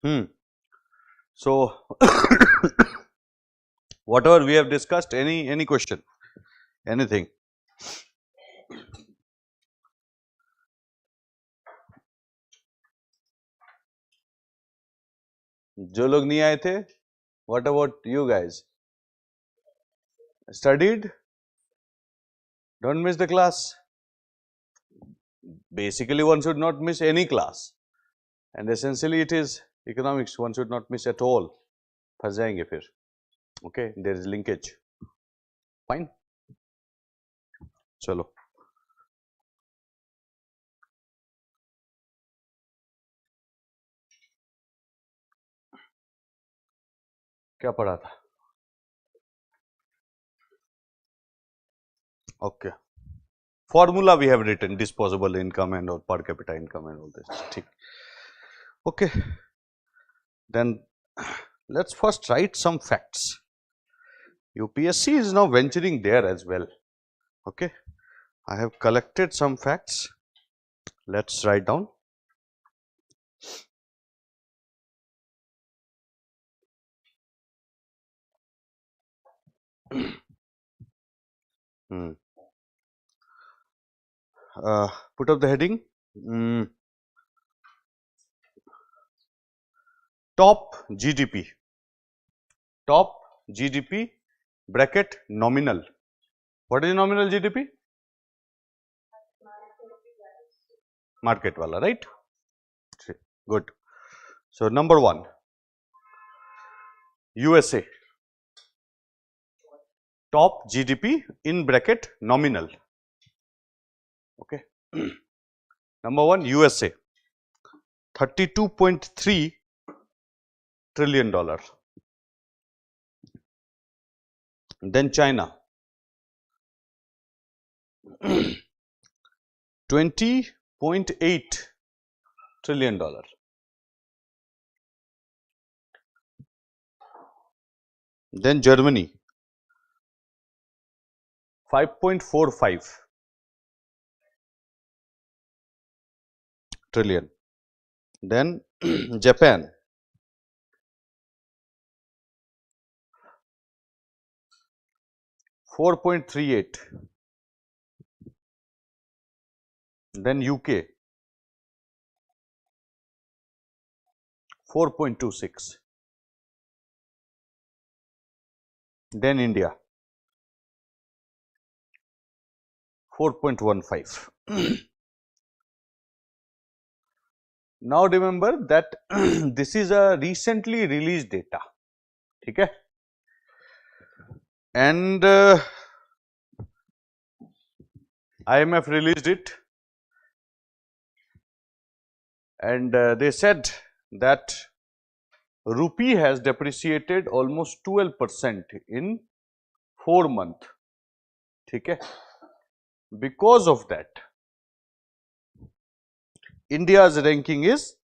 Hmm. So, whatever we have discussed, any question, anything? जो लोग नहीं आए थे, what about you guys? Studied? Don't miss the class. Basically, one should not miss any class, and essentially it is economics. One should not miss at all. फंस जाएंगे फिर. Okay, there is linkage. Fine. चलो. क्या पढ़ा था? Okay. Formula we have written, disposable income and or per capita income and all this. ठीक. Okay. Then let's first write some facts. UPSC is now venturing there as well. Okay. I have collected some facts. Let's write down. Put up the heading. Top GDP. Top GDP bracket nominal. What is nominal GDP? Market wala, right? Good. So number 1, USA. Top GDP in bracket nominal. Okay. Number 1, USA. $32.3 trillion. Then China. $20.8 trillion. Then Germany. 5.45 trillion. Then Japan. 4.38. Then UK. 4.26. Then India. 4.15. Now remember that this is a recently released data. Okay? And IMF released it, and they said that rupee has depreciated almost 12% in 4 months. Okay? Because of that, India's ranking is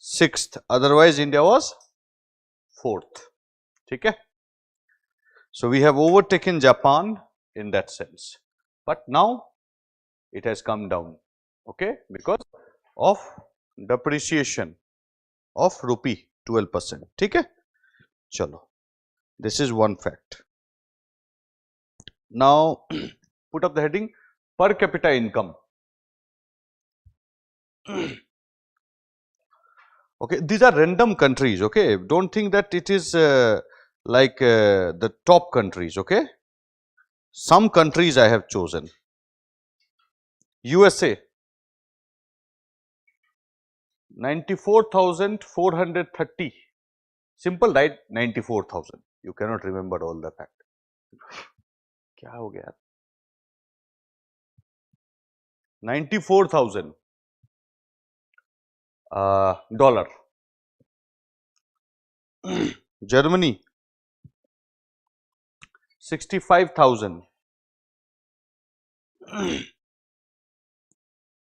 6th, otherwise India was 4th. Okay? So we have overtaken Japan in that sense, but now it has come down, okay, because of depreciation of rupee 12%. Okay? Chalo, this is one fact. Now put up the heading per capita income. Okay, these are random countries. Okay, don't think that it is like the top countries. Okay, some countries I have chosen. USA, 94,430. Simple, right? 94,000. You cannot remember all the fact. क्या हो गया? 94,000 dollar. Germany, 65,000.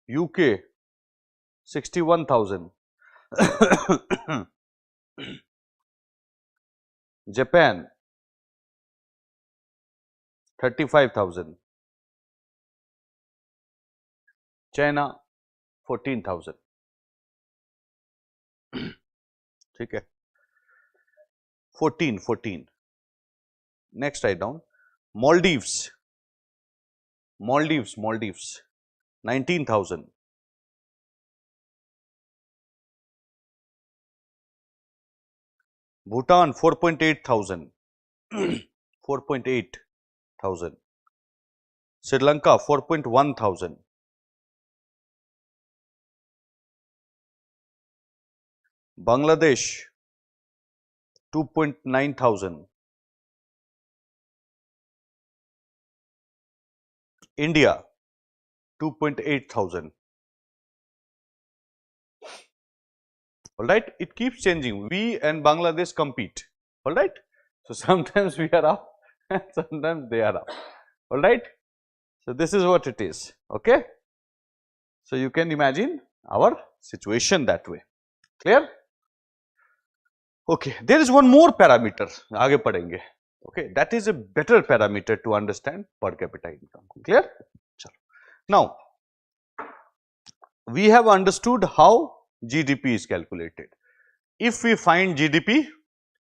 UK, 61,000. Japan, 35,000. China, 14,000. ठीक है, 14. Next write down, Maldives, 19,000. Bhutan 4.8,000. 4.8,000. Sri Lanka 4.1,000. Bangladesh 2.9,000. India 2.8,000. All right, it keeps changing. We and Bangladesh compete. All right, so sometimes we are up and sometimes they are up. All right, so this is what it is. Okay, so you can imagine our situation that way. Clear? Okay, there is one more parameter. आगे पढ़ेंगे. Okay, that is a better parameter to understand per capita income. Clear? Now, we have understood how GDP is calculated. If we find GDP,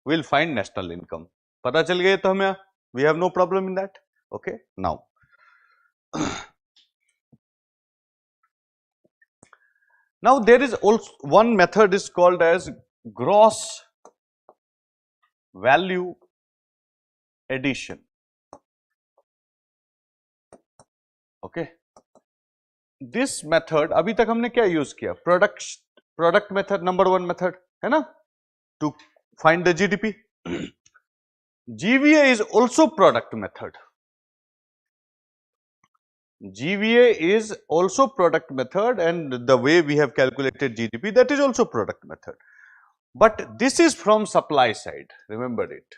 we will find national income. पता चल गया तो हमें, we have no problem in that. Okay, now. Now there is also one method is called as gross value addition. Okay, this method अभी तक हमने क्या use किया, product method, number one method है ना, to find the GDP. GVA is also product method. GVA is also product method, and the way we have calculated GDP, that is also product method. But this is from supply side, remember it.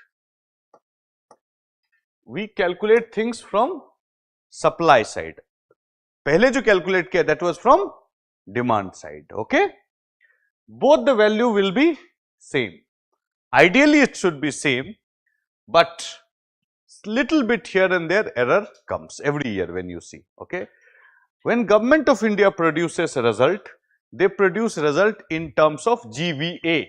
We calculate things from supply side. पहले जो calculate किया, that was from demand side. Okay, both the value will be same. Ideally it should be same, but little bit here and there error comes every year when you see. Okay, when government of India produces a result, they produce result in terms of GVA.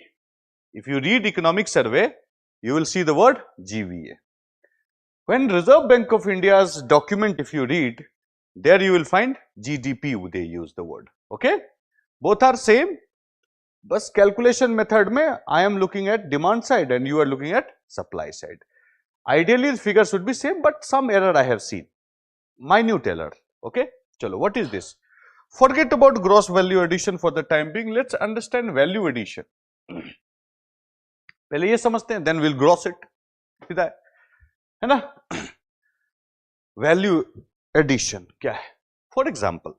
If you read economic survey, you will see the word GVA. When Reserve Bank of India's document, if you read, there you will find GDP, they use the word. Okay, both are same, but calculation method mein I am looking at demand side and you are looking at supply side. Ideally the figures should be same, but some error I have seen, minute error. Okay, chalo, what is this? Forget about gross value addition for the time being. Let's understand value addition. पहले ये समझते हैं, then we'll gross it. सीधा है ना? Value addition क्या है? For example,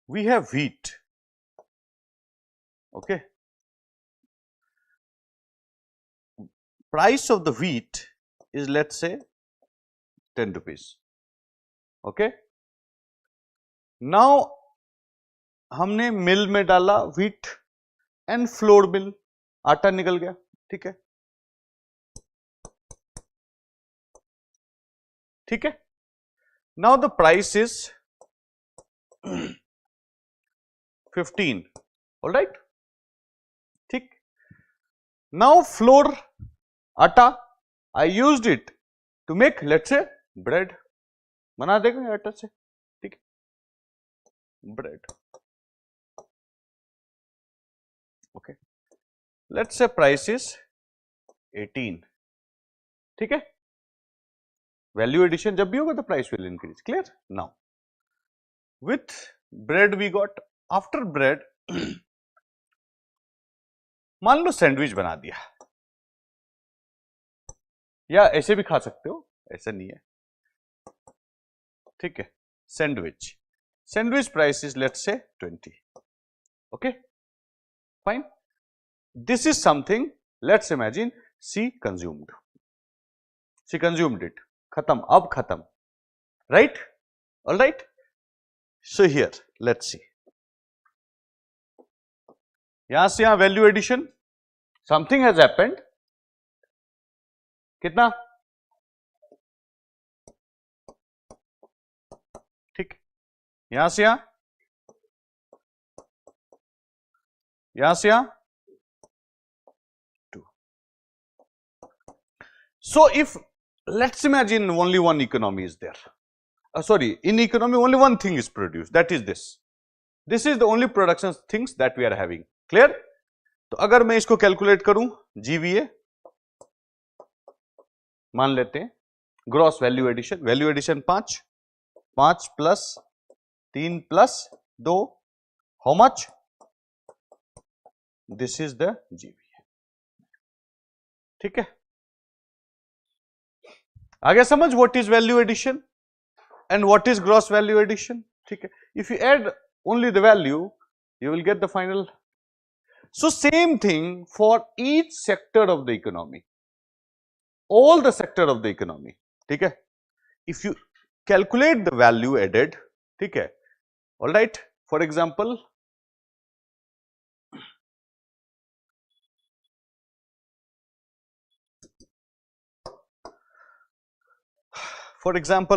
we have wheat. Okay, price of the wheat is, let's say, 10 rupees. Okay, now हमने मिल में डाला wheat and flour mill, आटा निकल गया. ठीक है, ठीक है. Now the price is 15. All right, ठीक. Now flour, आटा, I used it to make, let's say, bread. बना देगा आटा से, ठीक है, bread. Okay, let's say price is 18. ठीक है, value addition जब भी होगा तो price will increase. Clear? Now with bread we got, after bread मान लो सैंडविच बना दिया, या ऐसे भी खा सकते हो, ऐसा नहीं है. ठीक है, sandwich price is, let's say, 20. Okay, fine. This is something, let's imagine she consumed it, khatam, ab khatam, right? All right, so here let's see, yahan se yahan value addition, something has happened. कितना? यहां से यहां, यहां से यहां 2. So if let's imagine only one economy is there. Sorry, in economy only one thing is produced, that is this. This is the only production things that we are having. Clear? तो अगर मैं इसको calculate करूं GVA, मान लेते हैं gross value addition 5 plus 3 plus 2, how much? This is the GVA. ठीक है, आगे समझ what is value addition and what is gross value addition. ठीक है, if you add only the value, you will get the final. So same thing for each sector of the economy, all the sector of the economy. ठीक है, if you calculate the value added, ठीक है, all right, for example,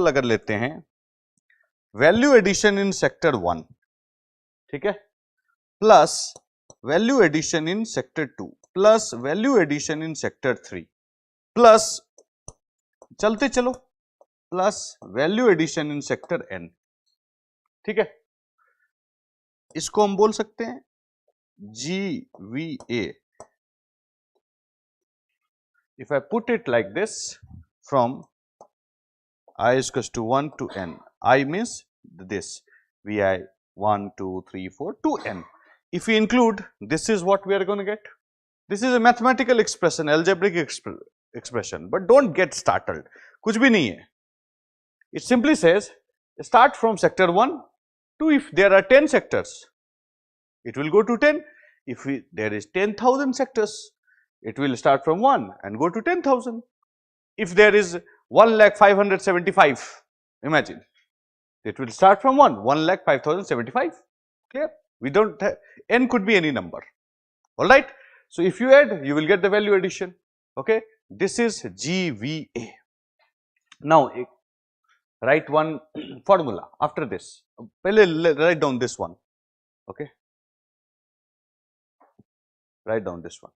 अगर लेते हैं value addition in sector 1, ठीक है, plus value addition in sector 2 plus value addition in sector 3 plus चलते चलो plus value addition in sector n. ठीक है, इसको हम बोल सकते हैं GVA. If I put it like this, from I is equals to 1 to n, I means this VI 1, 2, 3, 4 to n. If we include, this is what we are going to get. This is a mathematical expression, algebraic expression, but don't get startled. कुछ भी नहीं है. It simply says start from sector 1 to, if there are 10 sectors, it will go to 10. If there is 10,000 sectors, it will start from 1 and go to 10,000. If there is 1,05,75, imagine, it will start from 1,05,075. Clear? We don't have, n could be any number. All right. So if you add, you will get the value addition. Okay. This is GVA. Now write one formula after this. Write down this one. Okay. Write down this one.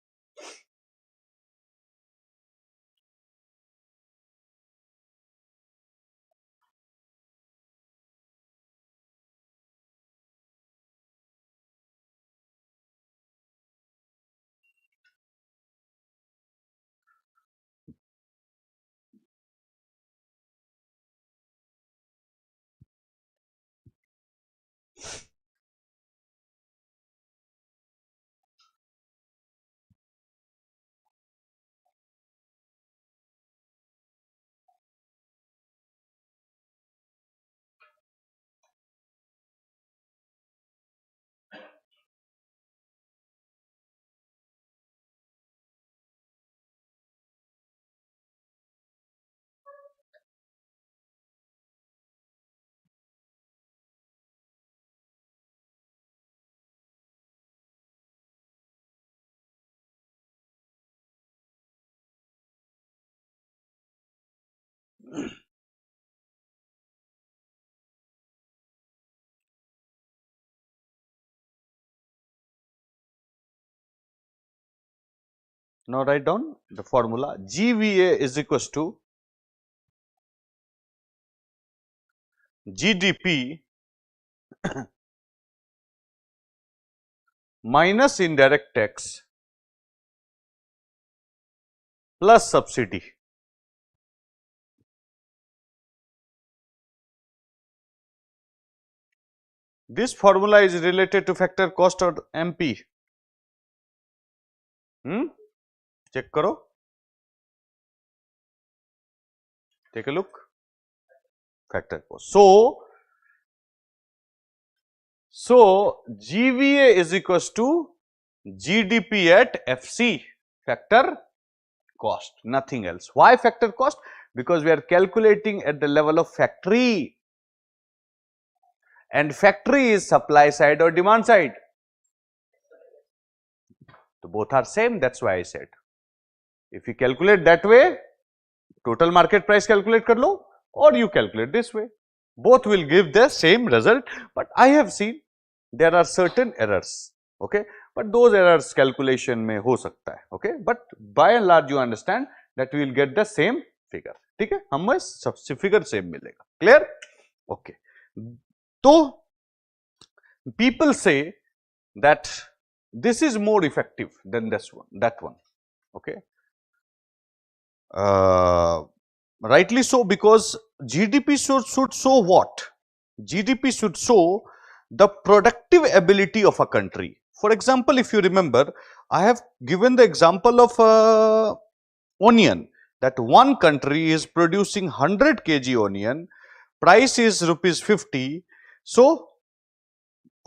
Now write down the formula. GVA is equals to GDP minus indirect tax plus subsidy. This formula is related to factor cost or MP. Check karo. Take a look. Factor cost. So GVA is equals to GDP at FC, factor cost, nothing else. Why factor cost? Because we are calculating at the level of factory, and factory is supply side or demand side. So both are same, that's why I said. If you calculate that way, total market price calculate kar lo, or you calculate this way. both will give the same result, but I have seen there are certain errors, okay, but those errors calculation में हो सकता है, okay, but by and large you understand that we will get the same figure, ठीक है, हमें सबसे figure same मिलेगा, clear, okay. तो people say that this is more effective than this one, that one, okay. Rightly so, because GDP should show what? GDP should show the productive ability of a country. For example, if you remember, I have given the example of onion, that one country is producing 100 kg onion, price is rupees 50, so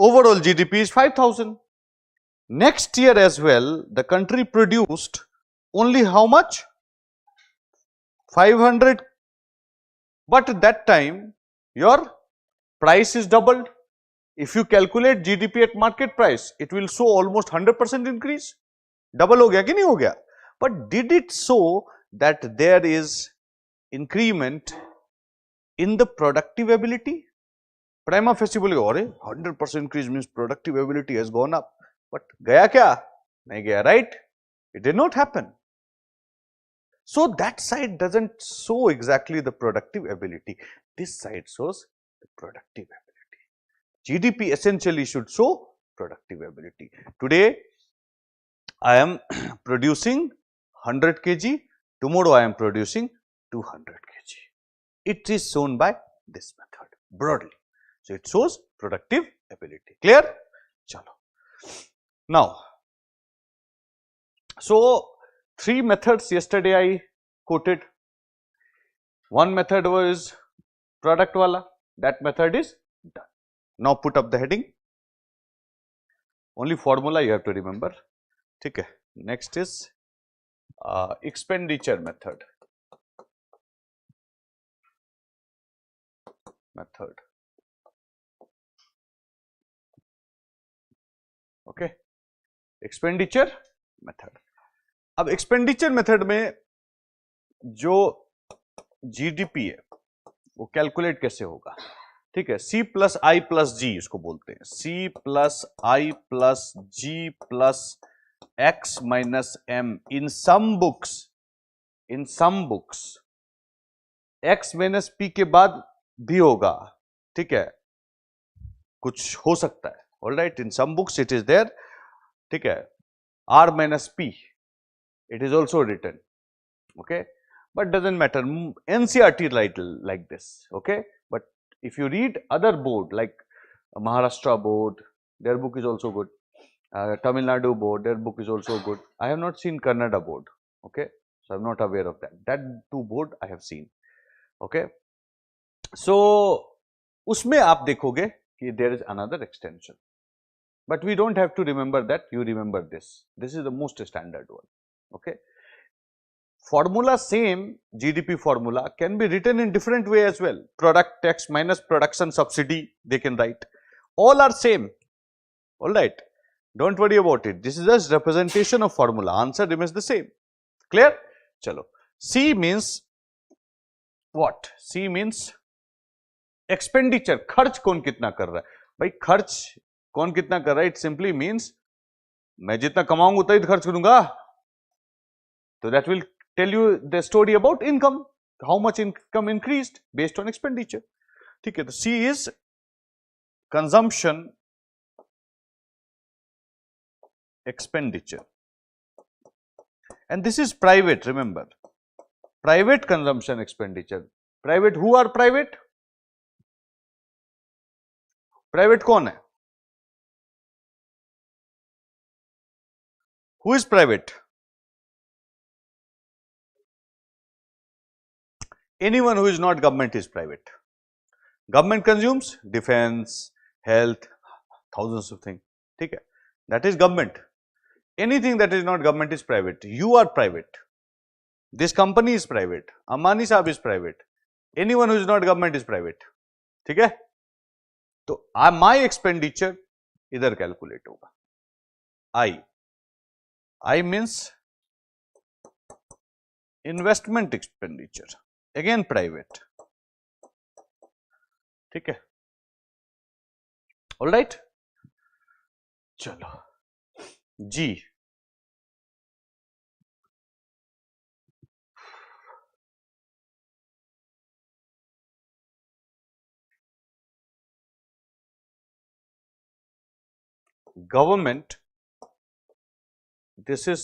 overall GDP is 5,000. Next year as well, the country produced only how much? 500, but at that time your price is doubled. If you calculate GDP at market price, it will show almost 100% increase. Double हो गया कि नहीं हो गया? But did it show that there is increment in the productive ability? Prima facie बोलेगा, अरे 100% increase means productive ability has gone up. But गया क्या? नहीं गया, right? It did not happen. So that side doesn't show exactly the productive ability. This side shows the productive ability. GDP essentially should show productive ability. Today I am producing 100 kg, tomorrow I am producing 200 kg. It is shown by this method broadly. So it shows productive ability. Clear? Chalo. Now, so 3 methods yesterday I quoted. One method was product wala, that method is done. Now put up the heading. Only formula you have to remember. Okay. Next is expenditure method. Okay. Expenditure method. अब expenditure method में जो GDP है वो calculate कैसे होगा, ठीक है, C plus I plus G इसको बोलते हैं, C plus I plus G plus X minus M. In some books X minus P के बाद भी होगा, ठीक है, कुछ हो सकता है, all right, in some books it is there, ठीक है, R minus P it is also written, okay, but doesn't matter. NCERT write like this, okay, but if you read other board like Maharashtra board, their book is also good. Tamil Nadu board, their book is also good. I have not seen Kannada board, okay, so I'm not aware of that. That two board I have seen, okay. So उसमें आप देखोगे कि there is another extension, but we don't have to remember that. You remember this. This is the most standard one. Okay, formula same GDP formula can be written in different way as well. Product tax minus production subsidy they can write. All are same. All right. Don't worry about it. This is just representation of formula. Answer remains the same. Clear? Chalo. C means what? C means expenditure. खर्च कौन कितना कर रहा है? भाई खर्च कौन कितना कर रहा है? It simply means मैं जितना कमाऊंगा उतना ही खर्च करूंगा. So that will tell you the story about income, how much income increased based on expenditure. Okay, the C is consumption expenditure, and this is private. Remember, private consumption expenditure. Private, who are private? Private कौन है? Who is private? Anyone who is not government is private. Government consumes defense, health, thousands of things. ठीक है, that is government. Anything that is not government is private. You are private. This company is private. Ambani साहब is private. Anyone who is not government is private. ठीक है? तो my expenditure इधर calculate होगा. I means investment expenditure. Again private. ठीक है, all right. चलो जी, government, this is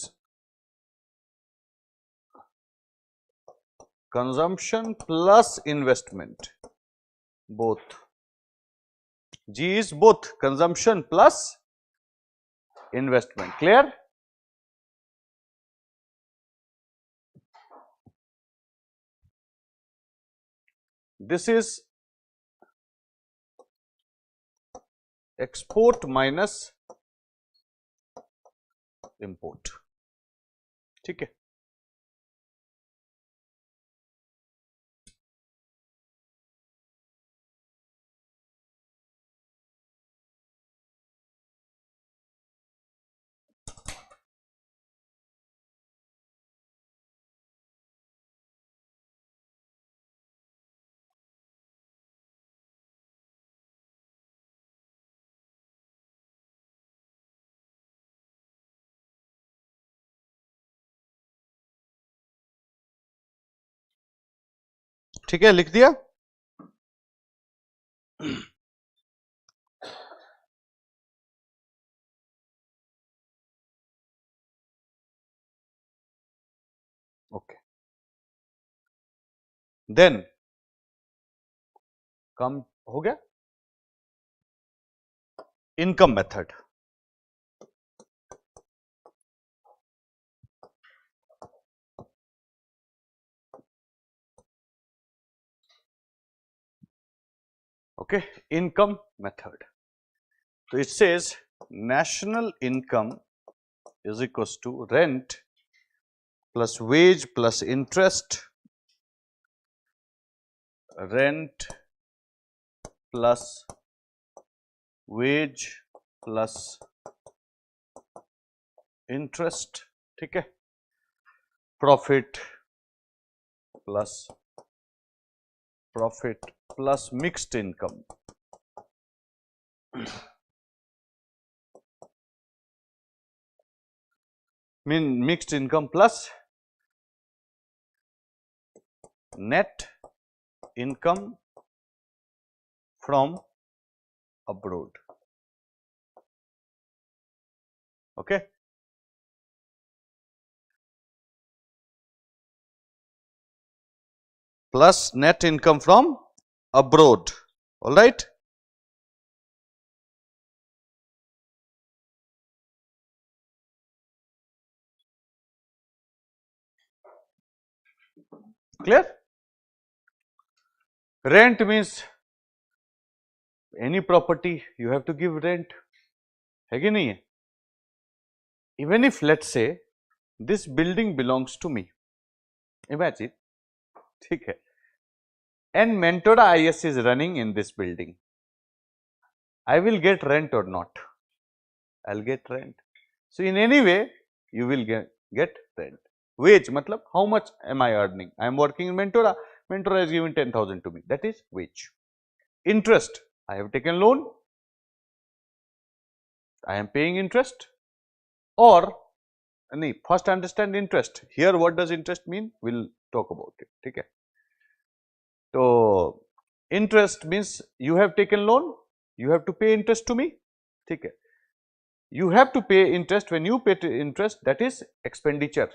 consumption plus investment, both. G is both consumption plus investment. Clear? This is export minus import. ठीक है, ठीक है, लिख दिया। ओके, देन कम हो गया income method. Okay, income method, तो it says national income is equals to rent plus wage plus interest, rent plus wage plus interest, ठीक है, profit plus mixed income, mean mixed income plus net income from abroad. Okay, plus net income from abroad, all right. Clear? Rent means any property you have to give rent, है कि नहीं है? Even if let's say this building belongs to me, imagine, ठीक है, and Mentora IS is running in this building, I will get rent or not? I'll get rent. So in any way you will get rent. Wage matlab how much am I earning? I am working in Mentora. Mentora has given 10,000 to me. That is wage. Interest, I have taken loan. I am paying interest. Or first understand interest. Here what does interest mean? We'll talk about it. ठीक है. So interest means you have taken loan. You have to pay interest to me. ठीक है. You have to pay interest. When you pay interest, that is expenditure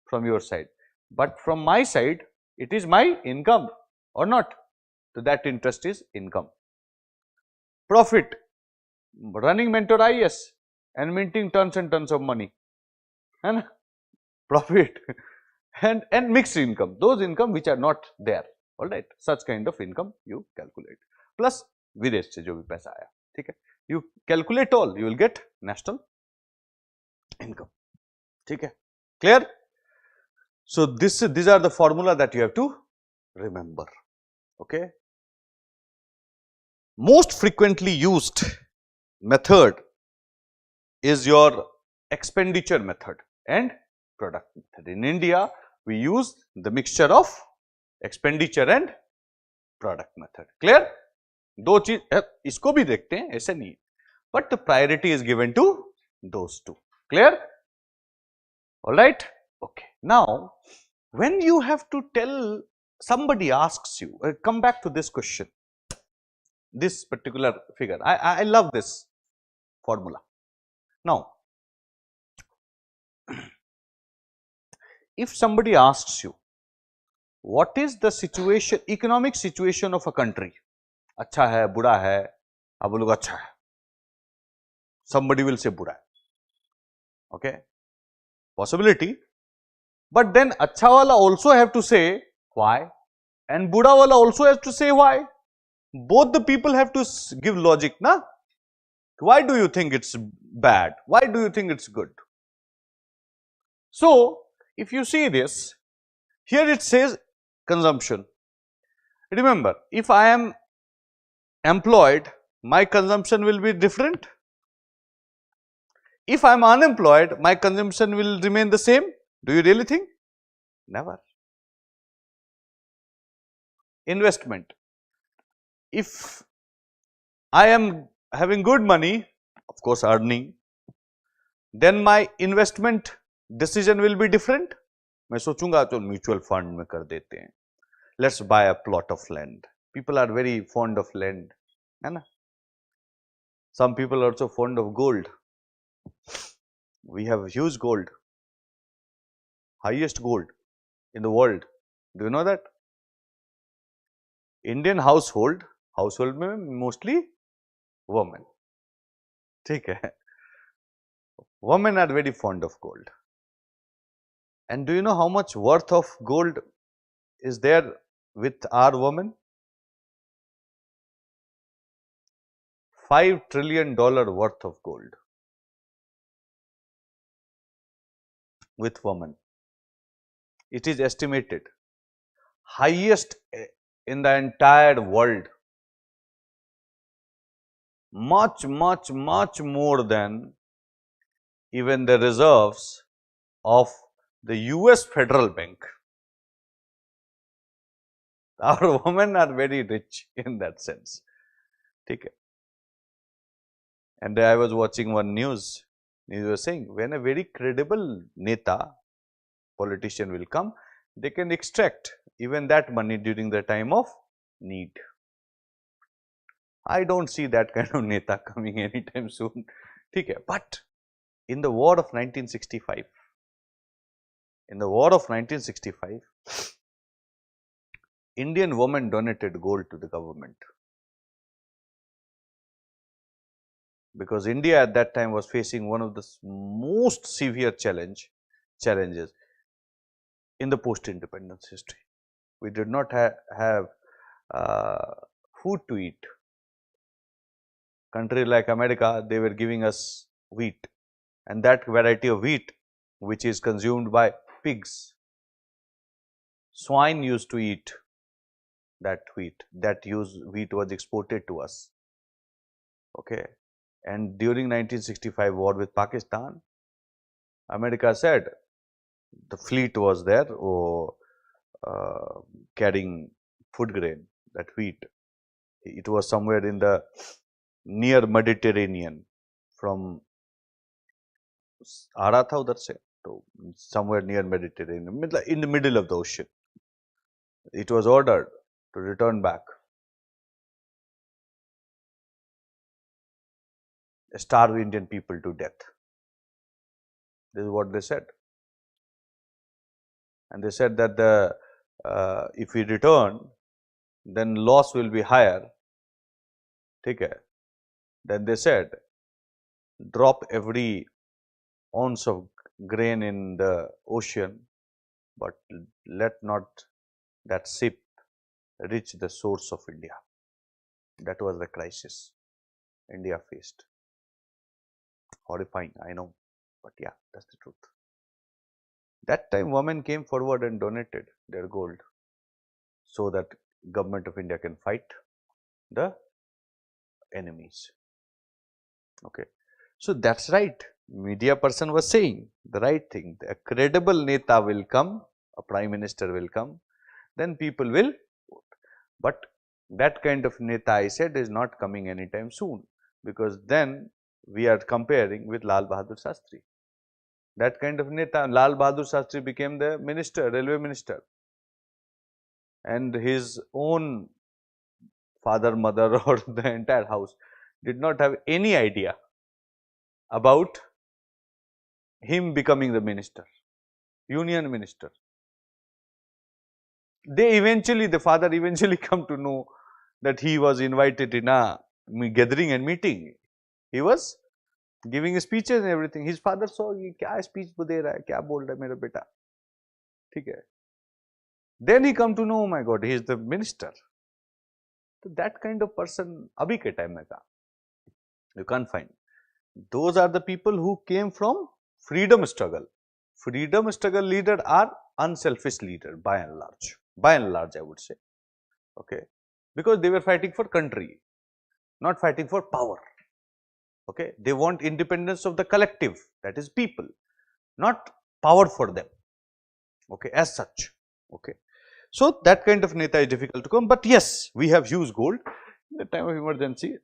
from your side, but from my side it is my income or not, so that interest is income. Profit, running Mentora IS and minting tons and tons of money, and profit and mixed income, those income which are not there, all right, such kind of income you calculate, plus विदेश से जो भी पैसा आया, ठीक है, you calculate all, you will get national income, ठीक है, clear? So these are the formula that you have to remember. Okay. Most frequently used method is your expenditure method and product method. In India, we use the mixture of expenditure and product method. Clear? दो चीज इसको भी देखते हैं, ऐसे नहीं, but the priority is given to those two. Clear? All right. Okay. Now, when you have to tell, somebody asks you, come back to this question, this particular figure. I love this formula. Now, if somebody asks you, what is the situation, economic situation of a country? अच्छा है, बुरा है, आप बोलोगे अच्छा है. Somebody will say बुरा है. Okay, possibility. But then अच्छा वाला also have to say why, and बुरा वाला also has to say why. Both the people have to give logic, na? Why do you think it's bad? Why do you think it's good? So, if you see this, here it says consumption. Remember, if I am employed, my consumption will be different. If I am unemployed, my consumption will remain the same. Do you really think? Never. Investment. If I am having good money, of course earning, then my investment decision will be different. मैं सोचूंगा तो mutual fund में कर देते हैं. Let's buy a plot of land. People are very fond of land, है ना? Some people are also fond of gold. We have huge gold, highest gold in the world. Do you know that? Indian household में mostly women. ठीक है. Women are very fond of gold. And do you know how much worth of gold is there with our women? $5 trillion worth of gold with women. It is estimated highest in the entire world, much more than even the reserves of the US Federal Bank. Our women are very rich in that sense. Okay. And I was watching one news. He was saying, when a very credible neta, politician will come, they can extract even that money during the time of need. I don't see that kind of neta coming anytime soon. Okay. But in the war of 1965, Indian women donated gold to the government. Because India at that time was facing one of the most severe challenges in the post-independence history. We did not have food to eat. Country like America, they were giving us wheat, and that variety of wheat which is consumed by pigs. Swine used to eat that wheat. That wheat was exported to us. Okay. And during 1965 war with Pakistan, America said the fleet was there carrying food grain, that wheat. It was somewhere in the near Mediterranean, from आ रहा था उधर से, तो somewhere near Mediterranean, in the middle of the ocean. It was ordered to return back. Starve Indian people to death. This is what they said. And they said that if we return, then loss will be higher. Okay. Then they said, drop every ounce of grain in the ocean, but let not that ship reach the source of India. That was the crisis India faced. Horrifying, I know, but yeah, that's the truth. That time women came forward and donated their gold so that government of India can fight the enemies. Okay. So that's right. Media person was saying the right thing. A credible neta will come, a prime minister will come, then people will vote. But That kind of neta, I said, is not coming anytime soon, because then we are comparing with Lal Bahadur Shastri. That kind of neta, Lal Bahadur Shastri became the minister, railway minister, and his own father, mother, or the entire house did not have any idea about him becoming the minister, union minister. The father eventually come to know that he was invited in a gathering and meeting. He was giving speeches and everything. His father saw, ये क्या speech दे रहा है, क्या बोल रहा है मेरा बेटा, ठीक है. Then he come to know, oh my God, he is the minister. So that kind of person अभी के time में था, you can't find. Those are the people who came from freedom struggle. Freedom struggle leaders are unselfish leaders by and large. By and large, I would say. Okay, because they were fighting for country, not fighting for power. Okay, they want independence of the collective, that is people, not power for them. Okay, as such. Okay, so that kind of neta is difficult to come, but yes, we have huge gold. In the time of emergency,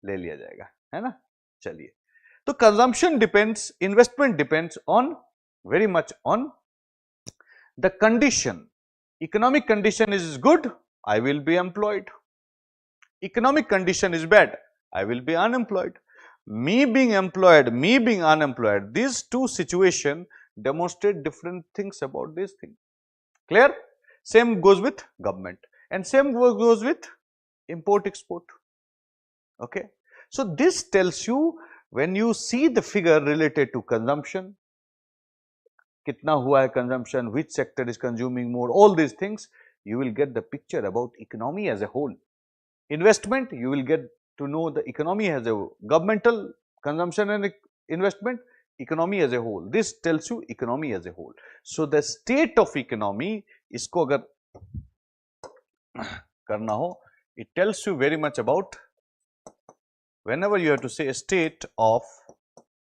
ले लिया जाएगा, है ना? चलिए, तो consumption depends, investment depends on very much on the condition. Economic condition is good, I will be employed. Economic condition is bad, I will be unemployed. Me being employed, me being unemployed, these two situations demonstrate different things about this thing. Clear? Same goes with government, and same goes with import export. Okay. So this tells you, when you see the figure related to consumption, kitna hua hai consumption, which sector is consuming more, all these things, you will get the picture about economy as a whole. Investment, you will get to know the economy as a whole. Governmental consumption and investment, economy as a whole. This tells you economy as a whole. So the state of economy, isko agar karna ho, it tells you very much about, whenever you have to say a state of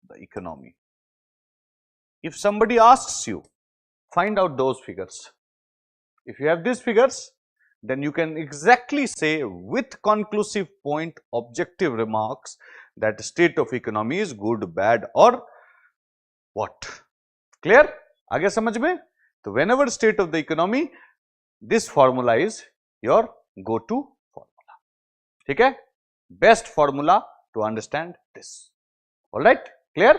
the economy. If somebody asks you, find out those figures. If you have these figures, then you can exactly say with conclusive point, objective remarks, that state of economy is good, bad, or what. Clear? आगे समझ में? तो whenever state of the economy, this formula is your go-to formula. ठीक है? Best formula to understand this. All right? Clear?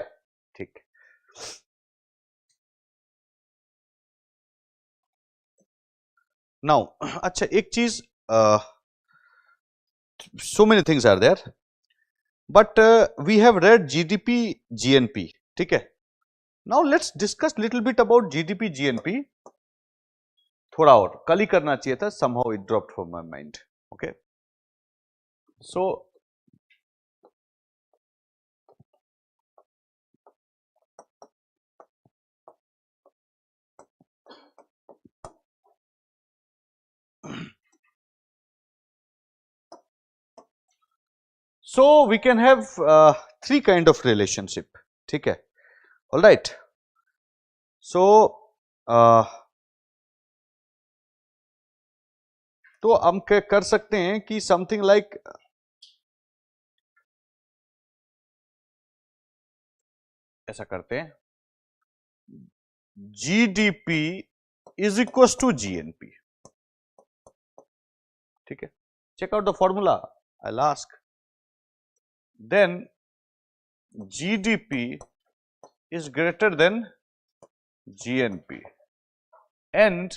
ठीक. Now, अच्छा एक चीज, so many things are there, but we have read GDP, GNP. ठीक है? Now let's discuss little bit about GDP, GNP. थोड़ा और कल ही करना चाहिए था, somehow it dropped from my mind. Okay? So we can have three kind of relationship. ठीक है? All right. So तो हम कर सकते हैं कि समथिंग लाइक ऐसा करते हैं, GDP is equal to GNP. ठीक है? Check out the formula, I will ask. Then GDP is greater than GNP and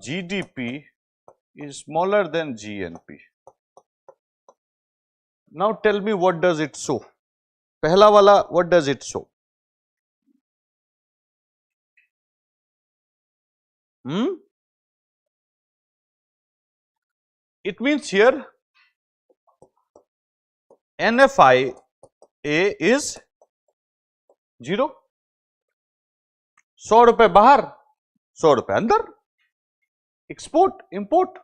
GDP is smaller than GNP. Now tell me, what does it show? पहला वाला, what does it show? It means here NFI A is 0. 100 रुपए बाहर, 100 रुपए अंदर. Export, import,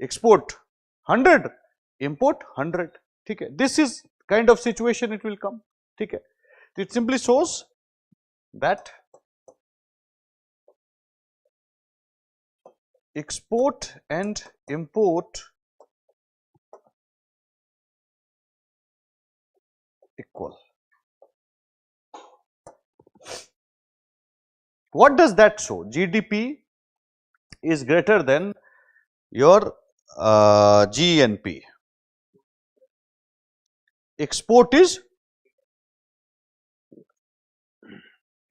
export 100, import 100. ठीक है? This is kind of situation it will come. ठीक है? It simply shows that export and import equal. What does that show? GDP is greater than your GNP. Export is,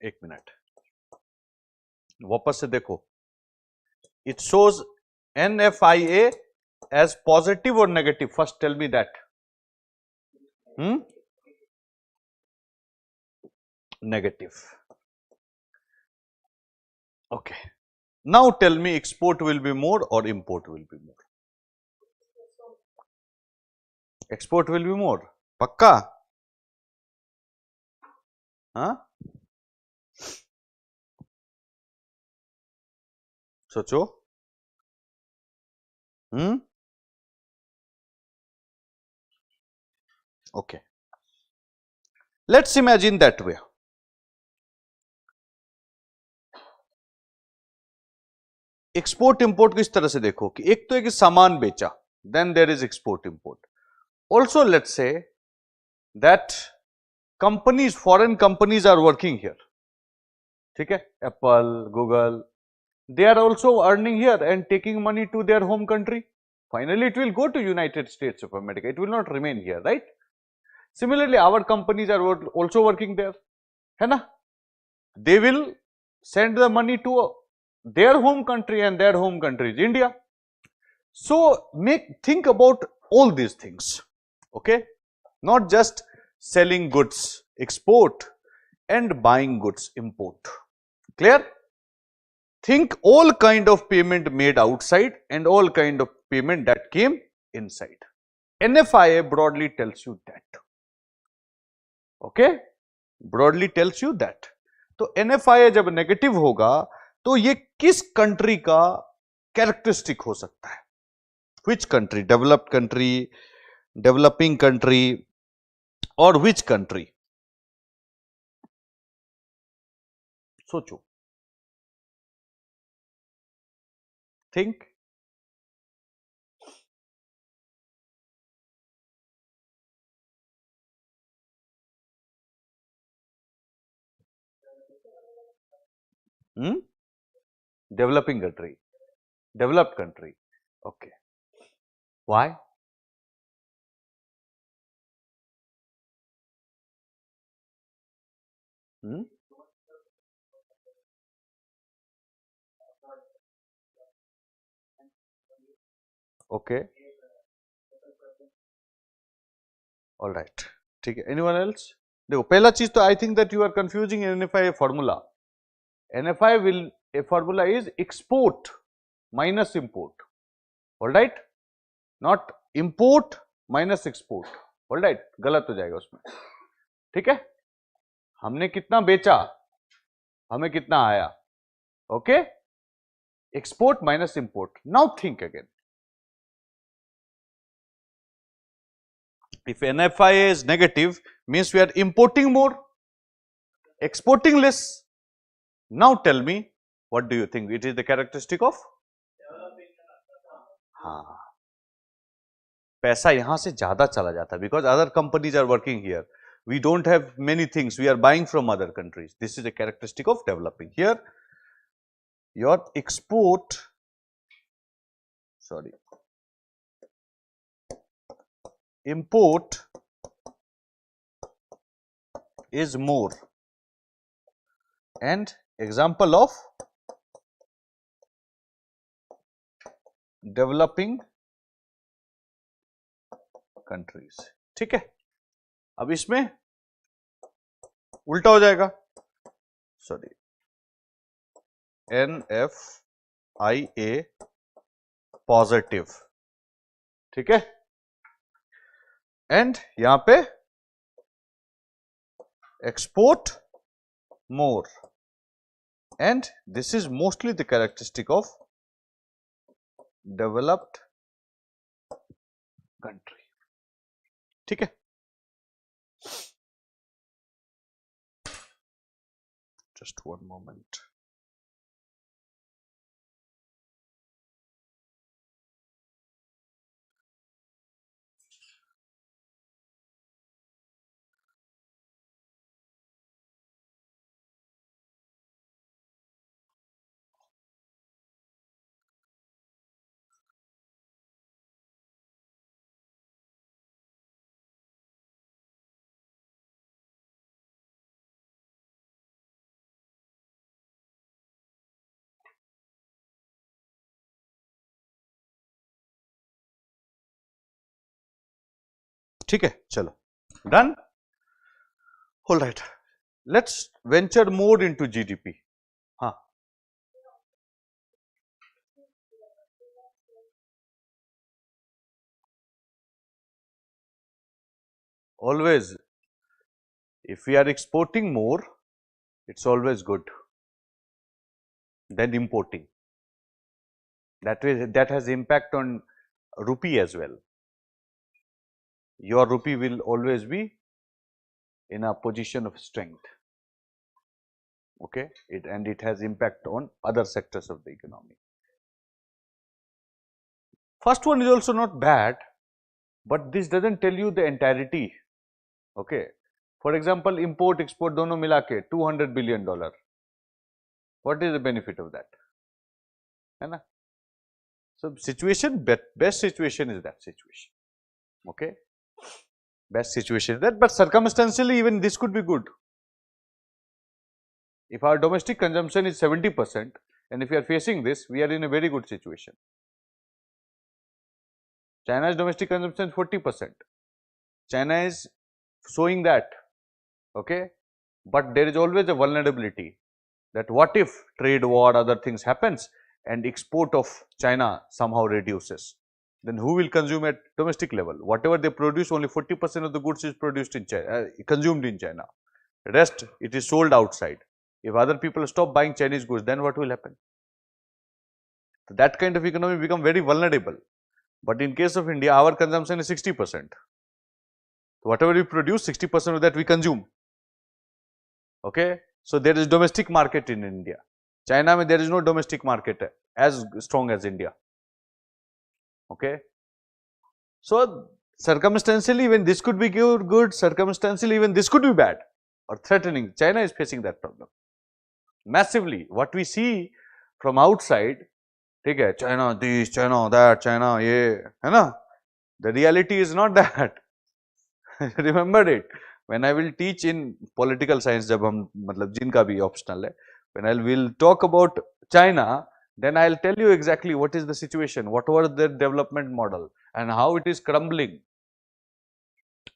एक minute वापस से देखो, it shows NFIA as positive or negative? First tell me that. Negative. Okay. Now tell me, export will be more or import will be more? Export will be more. Pakka? Huh? सोचो. Okay. Let's imagine that way. Export import को इस तरह से देखो कि एक तो एक सामान बेचा, then there is export import. Also let's say that companies, foreign companies are working here. ठीक है, Apple, Google, they are also earning here and taking money to their home country. Finally it will go to United States of America, it will not remain here, right? Similarly our companies are also working there, hai na? They will send the money to their home country, and their home country is India. So think about all these things, okay? Not just selling goods export and buying goods import. Clear? Think all kind of payment made outside and all kind of payment that came inside. NFIA broadly tells you that. Okay? Broadly tells you that. तो NFIA जब negative होगा तो ये किस country का characteristic हो सकता है? Which country? Developed country, developing country, or which country? सोचो. Think. Developing country, developed country. Okay. Why? Okay. All right. ठीक है. Anyone else? देखो, पहला चीज तो I think that you are confusing NFI formula. NFI will, a formula is export minus import. All right? Not import minus export. All right? गलत हो जाएगा उसमें. ठीक है? हमने कितना बेचा, हमें कितना आया. Okay? Export minus import. Now think again. If NFIA is negative, means we are importing more, exporting less. Now tell me, what do you think? It is the characteristic of? हाँ, पैसा यहां से ज्यादा चला जाता है because other companies are working here. We don't have many things. We are buying from other countries. This is a characteristic of developing. Here, your export, sorry, import is more. And example of developing countries. ठीक है. अब इसमें उल्टा हो जाएगा. Sorry, NFIA positive. ठीक है. And यहां पे export more, and this is mostly the characteristic of developed country. ठीक है. Just one moment. ठीक है, चलो, done. All right, let's venture more into GDP. हाँ, always, if we are exporting more, it's always good than importing. That way, that has impact on rupee as well. Your rupee will always be in a position of strength. Okay, and it has impact on other sectors of the economy. First one is also not bad, but this doesn't tell you the entirety. Okay, for example, import export दोनों मिला के $200 billion. What is the benefit of that? है ना? So situation, best situation is that situation. Okay, best situation is that, but circumstantially even this could be good. If our domestic consumption is 70% and if we are facing this, we are in a very good situation. China's domestic consumption is 40%. China is showing that, okay, but there is always a vulnerability that what if trade war, other things happens and export of China somehow reduces, then who will consume at domestic level? Whatever they produce, only 40% of the goods is produced in China, consumed in China. Rest, it is sold outside. If other people stop buying Chinese goods, then what will happen? So that kind of economy become very vulnerable. But in case of India, our consumption is 60%. Whatever we produce, 60% of that we consume. Okay, so there is domestic market in India. China, there is no domestic market as strong as India. Okay, so circumstantially, even this could be good. Circumstantially, even this could be bad or threatening. China is facing that problem massively. What we see from outside, ठीक है, China this, China that, China ये, है ना? The reality is not that. Remember it. When I will teach in political science, जब हम मतलब जिनका भी optional है, when I will talk about China, then I'll tell you exactly what is the situation, what was their development model, and how it is crumbling.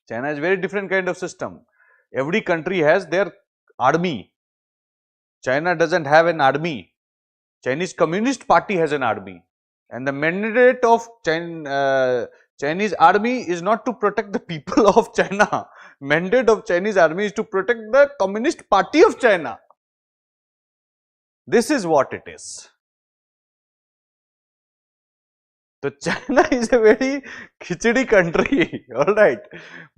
China is very different kind of system. Every country has their army. China doesn't have an army. Chinese Communist Party has an army, and the mandate of Chinese army is not to protect the people of China. Mandate of Chinese army is to protect the Communist Party of China. This is what it is. So China is a very khichdi country, all right.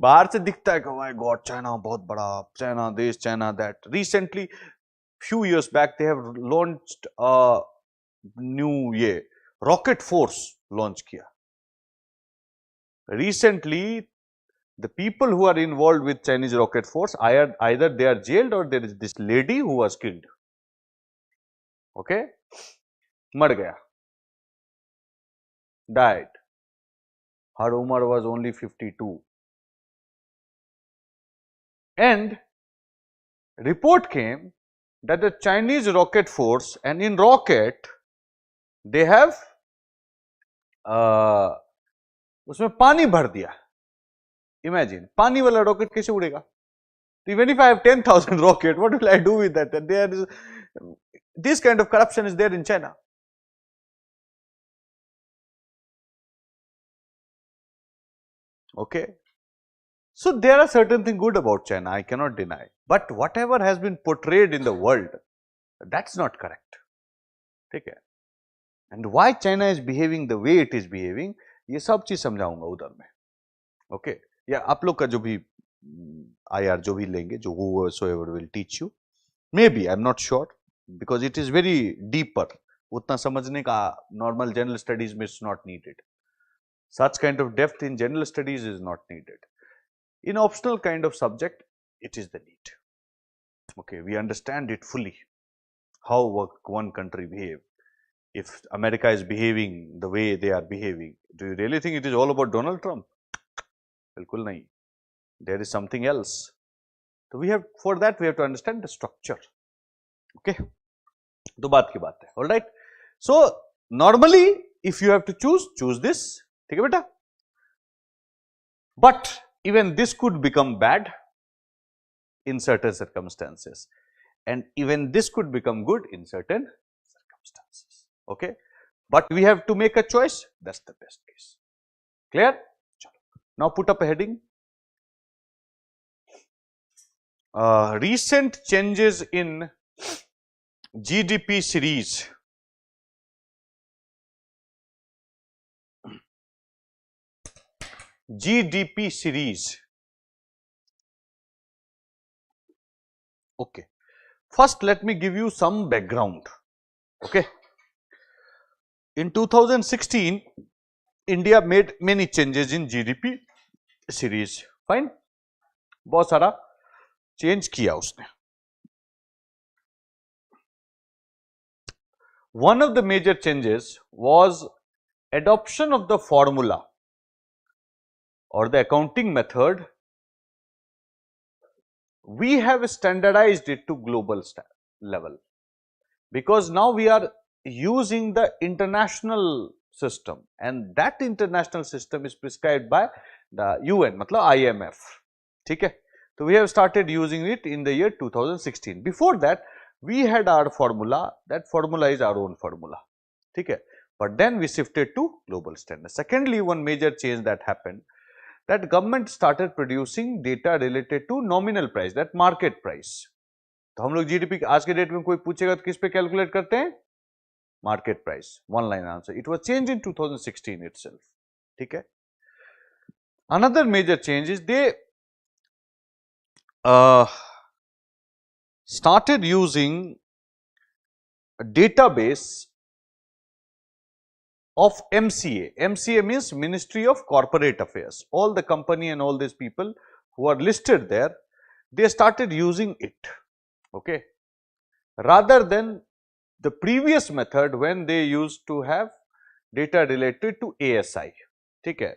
बाहर से दिखता है कि oh my God, China बहुत बड़ा, China this, China that. Recently, few years back, they have launched a new rocket force launch किया. Recently, the people who are involved with Chinese rocket force, either they are jailed or there is this lady who was killed. Okay, मर गया, died. Her umar was only 52. And report came that the Chinese rocket force, and in rocket they have उसमें पानी भर दिया. Imagine, पानी वाला rocket कैसे उड़ेगा? Even if I have 10,000 rocket, what will I do with that? There is this kind of corruption is there in China. Okay, so there are certain things good about China, I cannot deny. But whatever has been portrayed in the world, that's not correct. ठीक है? And why China is behaving the way it is behaving, ये सब चीज समझाऊंगा उधर में. Okay, या आप लोग का जो भी IR जो भी लेंगे, जो whosoever will teach you, maybe I'm not sure because it is very deeper. उतना समझने का normal general studies में is not needed. Such kind of depth in general studies is not needed. In optional kind of subject, it is the need. Okay, we understand it fully. How one country behave. If America is behaving the way they are behaving, do you really think it is all about Donald Trump? बिल्कुल नहीं. There is something else. So for that we have to understand the structure. Okay, तो बात की बात है. All right. So normally, if you have to choose this. ठीक है बेटा? But even this could become bad in certain circumstances, and even this could become good in certain circumstances. Okay, but we have to make a choice. That's the best case. Clear? Now put up a heading. Recent changes in GDP series. GDP series. Okay. First, let me give you some background. Okay. In 2016, India made many changes in GDP series. Fine. बहुत सारा change किया उसने. One of the major changes was adoption of the formula or the accounting method. We have standardized it to global level, because now we are using the international system, and that international system is prescribed by the UN, मतलब IMF. ठीक है? So we have started using it in the year 2016. Before that, we had our formula. That formula is our own formula. ठीक है? But then we shifted to global standard. Secondly, one major change that happened, that government started producing data related to nominal price, that market price. तो हम लोग GDP आज के date में कोई पूछेगा तो किस पे कैलकुलेट करते हैं? Market price. One line answer. It was changed in 2016 itself. ठीक है? Another major change is they started using a database of MCA. MCA means Ministry of Corporate Affairs. All the company and all these people who are listed there, they started using it. Okay. Rather than the previous method when they used to have data related to ASI. ठीक है?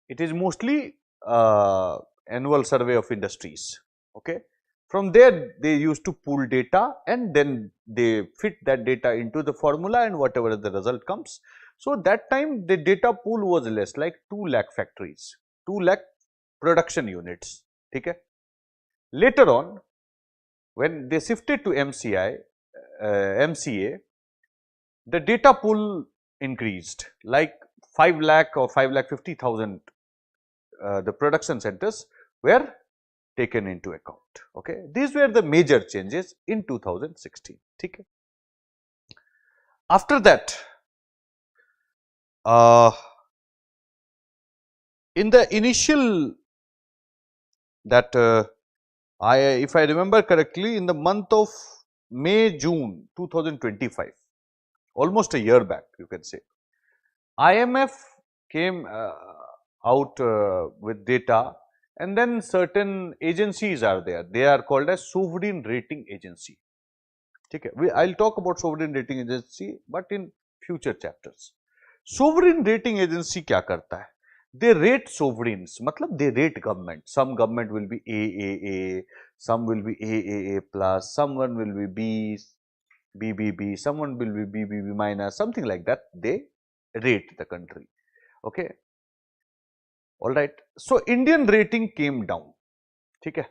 It is mostly annual survey of industries. Okay. From there, they used to pool data and then they fit that data into the formula and whatever the result comes. So that time the data pool was less, like 2 lakh factories, 2 lakh production units. Okay. Later on, when they shifted to MCA, the data pool increased, like 5 lakh or 5,50,000 the production centers were taken into account. Okay. These were the major changes in 2016. Okay. After that, in the initial that if I remember correctly, in the month of May, June 2025, almost a year back, you can say, IMF came out with data, and then certain agencies are there. They are called as sovereign rating agency. Okay. I'll talk about sovereign rating agency, but in future chapters. Sovereign rating agency क्या करता है? They rate sovereigns, मतलब they rate government. Some government will be AAA, some will be AAA plus, someone will be B, BBB, someone will be BBB minus, something like that. They rate the country. Okay. All right. So Indian rating came down. Okay.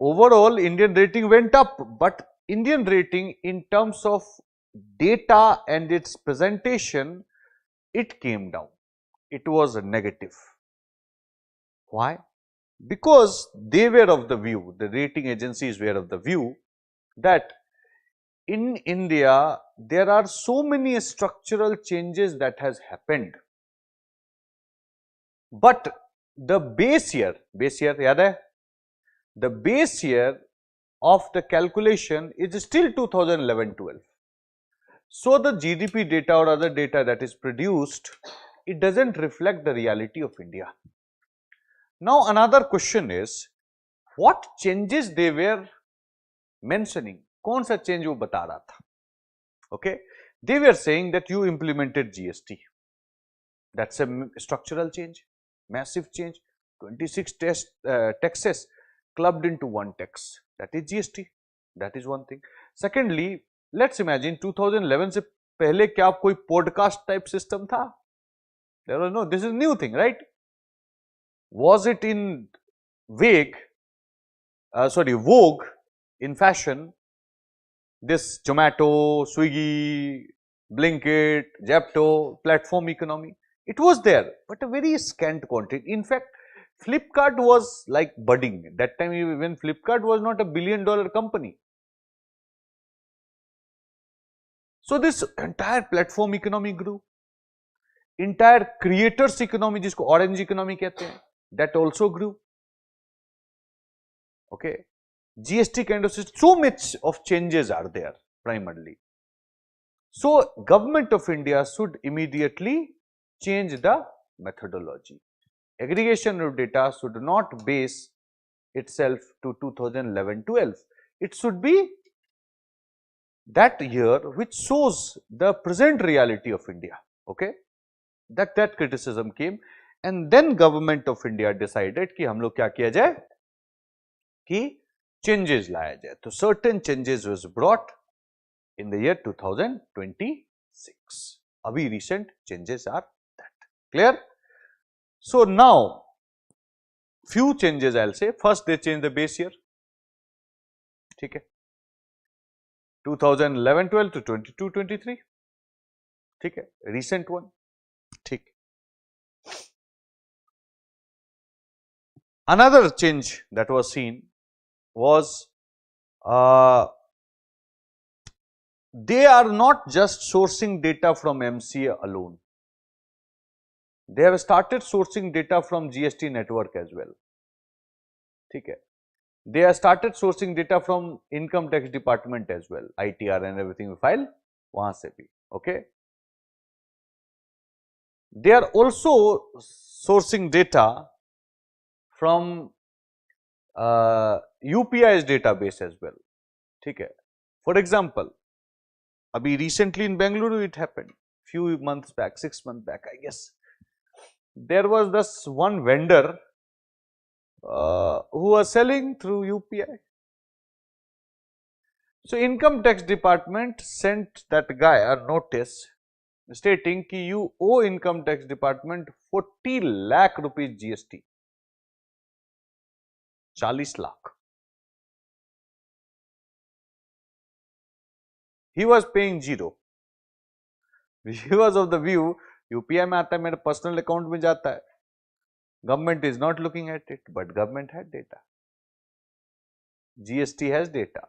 Overall, Indian rating went up, but Indian rating in terms of data and its presentation, it came down. It was negative. Why? Because they were of the view, the rating agencies were of the view that in India, there are so many structural changes that has happened. But the base year, yaad hai? The base year of the calculation is still 2011-12. So the GDP data or other data that is produced, it doesn't reflect the reality of India. Now another question is, what changes they were mentioning? कौन सा change वो बता रहा था? Okay, they were saying that you implemented GST. That's a structural change, massive change. 26 taxes clubbed into one tax. That is GST. That is one thing. Secondly, let's imagine 2011 से पहले क्या कोई podcast type system था? There was no. This is new thing, right? Was it in vogue, in fashion, this Zomato, Swiggy, Blinkit, Zepto, platform economy? It was there, but a very scant quantity. In fact, Flipkart was like budding. That time when Flipkart was not $1 billion company. So this entire platform economy grew. Entire creators economy, जिसको orange economy कहते हैं, that also grew. Okay, GST kind of system, so much of changes are there primarily. So government of India should immediately change the methodology. Aggregation of data should not base itself to 2011-12. It should be that year which shows the present reality of India. Okay, that criticism came, and then government of India decided कि हम लोग क्या किया जाए कि changes लाया जाए. तो certain changes was brought in the year 2026. अभी recent changes are that. Clear? So now few changes I'll say. First they change the base year. ठीक है, 2011-12 to 22-23. ठीक है, recent one. ठीक. Another change that was seen was they are not just sourcing data from MCA alone. They have started sourcing data from GST network as well. ठीक है. They have started sourcing data from income tax department as well. ITR and everything we file वहाँ से भी. Okay. They are also sourcing data from UPI's database as well. ठीक है. For example, अभी recently in Bengaluru it happened, few months back, 6 months back I guess. There was this one vendor who was selling through UPI. So income tax department sent that guy a notice stating कि you owe income tax department 40 lakh rupees GST. 40 lakh. He was paying zero. He was of the view UPI में आता है, मेरे personal account में जाता है. Government is not looking at it, but government had data. GST has data.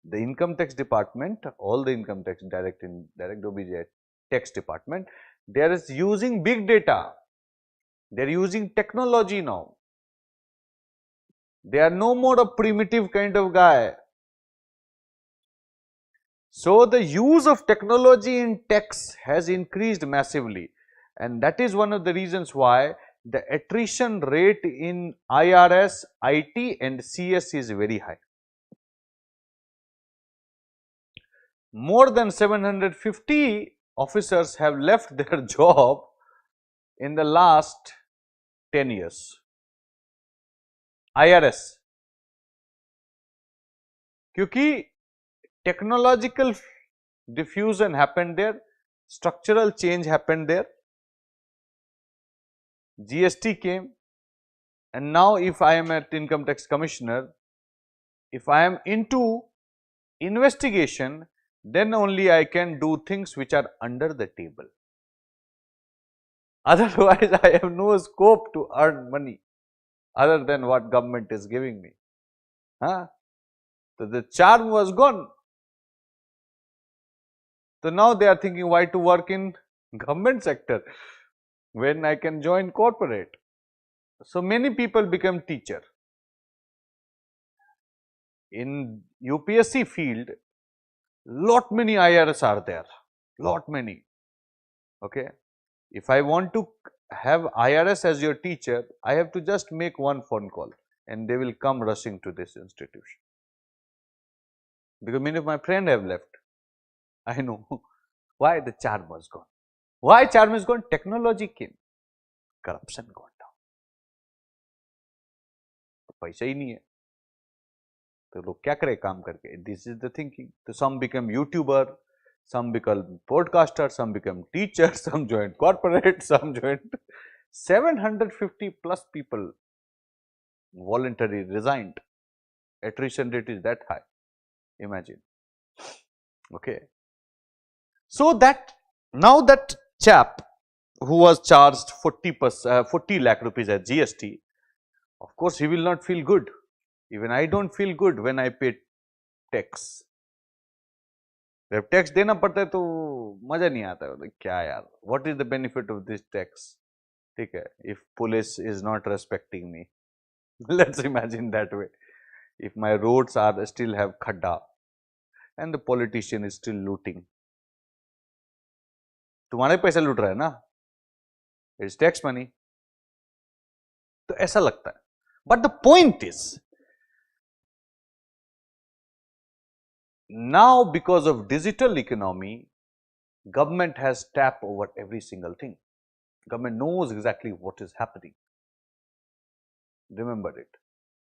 The income tax department, all the income tax, direct, indirect, OBJ tax department, they are using big data. They are using technology now. They are no more a primitive kind of guy. So the use of technology in tax has increased massively, and that is one of the reasons why the attrition rate in IRS, IT and CS is very high. More than 750 officers have left their job in the last 10 years. IRS, क्योंकि technological diffusion happened there, structural change happened there, GST came, and now if I am at income tax commissioner, if I am into investigation, then only I can do things which are under the table. Otherwise, I have no scope to earn money other than what government is giving me. Huh? So the charm was gone. So now they are thinking why to work in government sector when I can join corporate. So many people become teacher. In UPSC field, lot many IRS are there, lot many. Okay, if I want to have IRS as your teacher, I have to just make one phone call and they will come rushing to this institution. Because many of my friends have left. I know why. The charm was gone. Why charm is gone? Technology came, corruption gone down. पैसा ही नहीं है तो लोग क्या करे काम करके. This is the thinking. So some become YouTuber, some become podcaster, some become teacher, some join corporate, some join 750 plus people voluntarily resigned. Attrition rate is that high. Imagine. Okay. So that now that chap who was charged 40 lakh rupees as GST, of course he will not feel good. Even I don't feel good when I pay tax. जब tax देना पड़ता है तो मजा नहीं आता है, क्या यार, what is the benefit of this tax, ठीक है, if police is not respecting me, let's imagine that way, if my roads are still have खड्डा and the politician is still looting, तुम्हारे पैसे लूट रहा है ना, इट्स टैक्स मनी, तो ऐसा लगता है. But the point is now, because of digital economy, government has tap over every single thing. Government knows exactly what is happening. Remember it.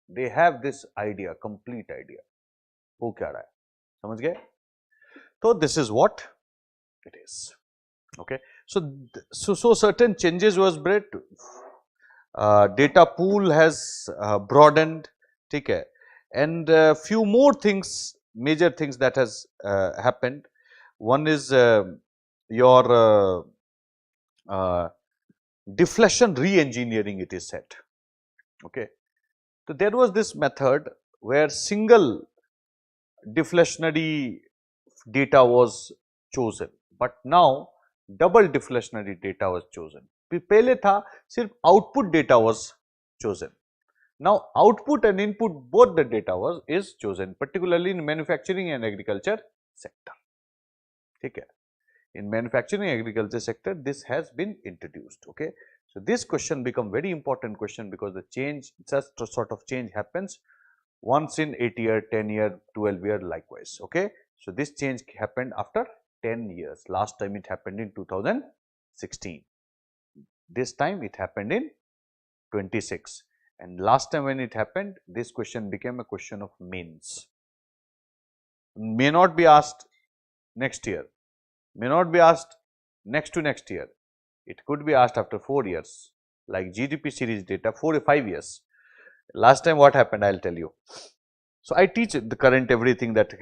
They have this idea, complete idea. हो क्या रहा है, समझ गए? So this is what it is. Okay. So certain changes was brought. Data pool has broadened. ठीक है. And few more things, major things that has happened. One is your deflation re-engineering, it is said. Okay. So there was this method where single deflationary data was chosen, but now double deflationary data was chosen. पहले था सिर्फ output data was chosen. Now output and input, both the data is chosen, particularly in manufacturing and agriculture sector. ठीक है, in manufacturing and agriculture sector this has been introduced. Okay, so this question become very important question because the change, such sort of change happens once in 8 year, 10 year, 12 year likewise. Okay, so this change happened after 10 years. Last time it happened in 2016. This time it happened in 26. And last time when it happened, this question became a question of mains. May not be asked next year, may not be asked next to next year. It could be asked after 4 years, like GDP series data, 4 or 5 years. Last time what happened, I will tell you. So I teach the current, everything that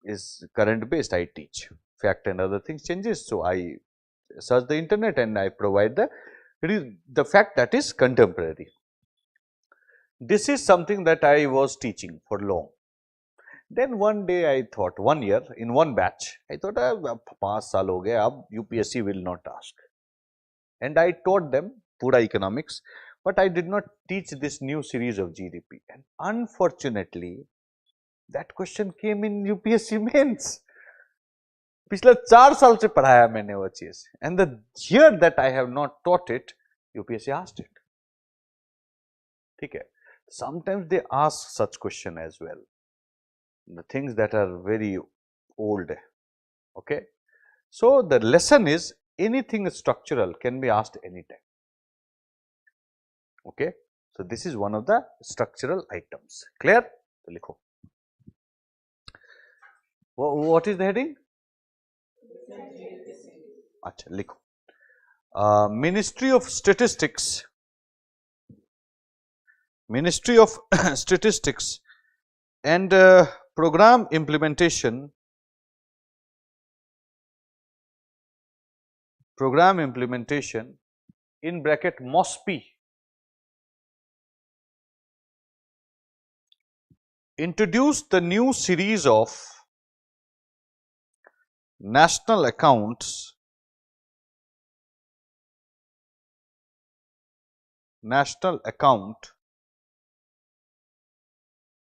is current based, I teach. Fact and other things changes. So I search the internet and I provide the fact that is contemporary. This is something that I was teaching for long. Then one day I thought, 1 year in one batch, I thought 5 saal ho gaya, ab UPSC will not ask. And I taught them pura economics, but I did not teach this new series of GDP. And unfortunately, that question came in UPSC mains. पिछले 4 साल से पढ़ाया मैंने वो चीज, and the year that I have not taught it, UPSC asked it. ठीक है. Sometimes they ask such question as well, the things that are very old. Okay, so the lesson is anything structural can be asked anytime. Okay, so this is one of the structural items. Clear? So likho. What is the heading? अच्छा लिखो. Ministry of Statistics and program implementation in bracket MOSPI introduced the new series of national account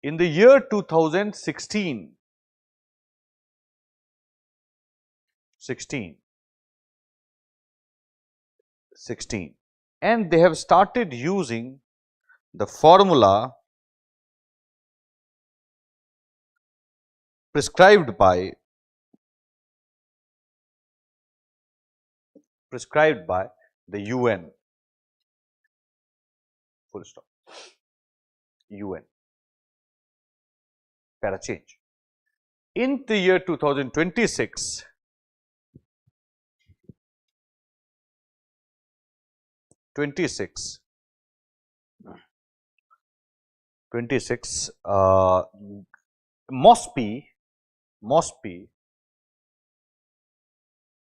in the year 2016. And they have started using the formula prescribed by the UN. Full stop. UN. Para change. In the year 2026, 26 Mosby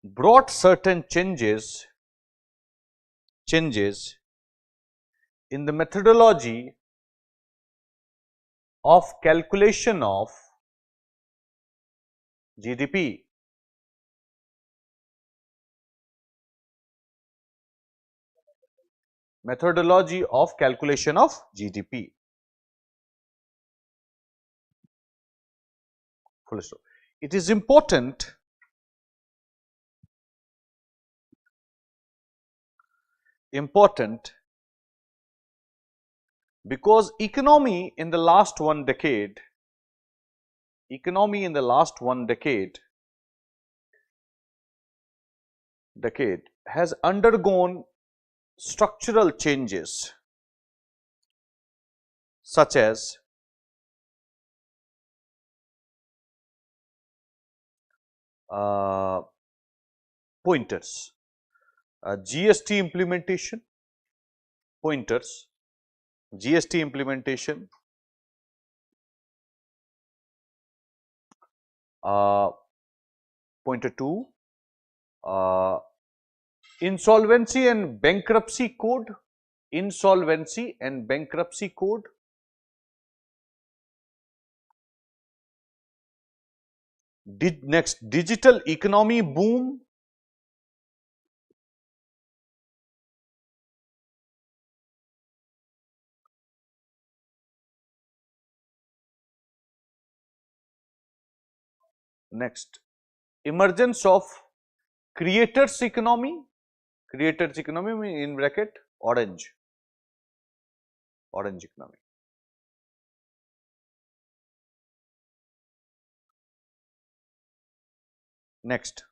brought certain changes in the methodology of calculation of GDP. Methodology of calculation of GDP. Full stop. It is important because economy in the last one decade has undergone structural changes such as pointers, GST implementation, pointer 2, insolvency and bankruptcy code, next digital economy boom, next emergence of creators economy in bracket orange economy. Next,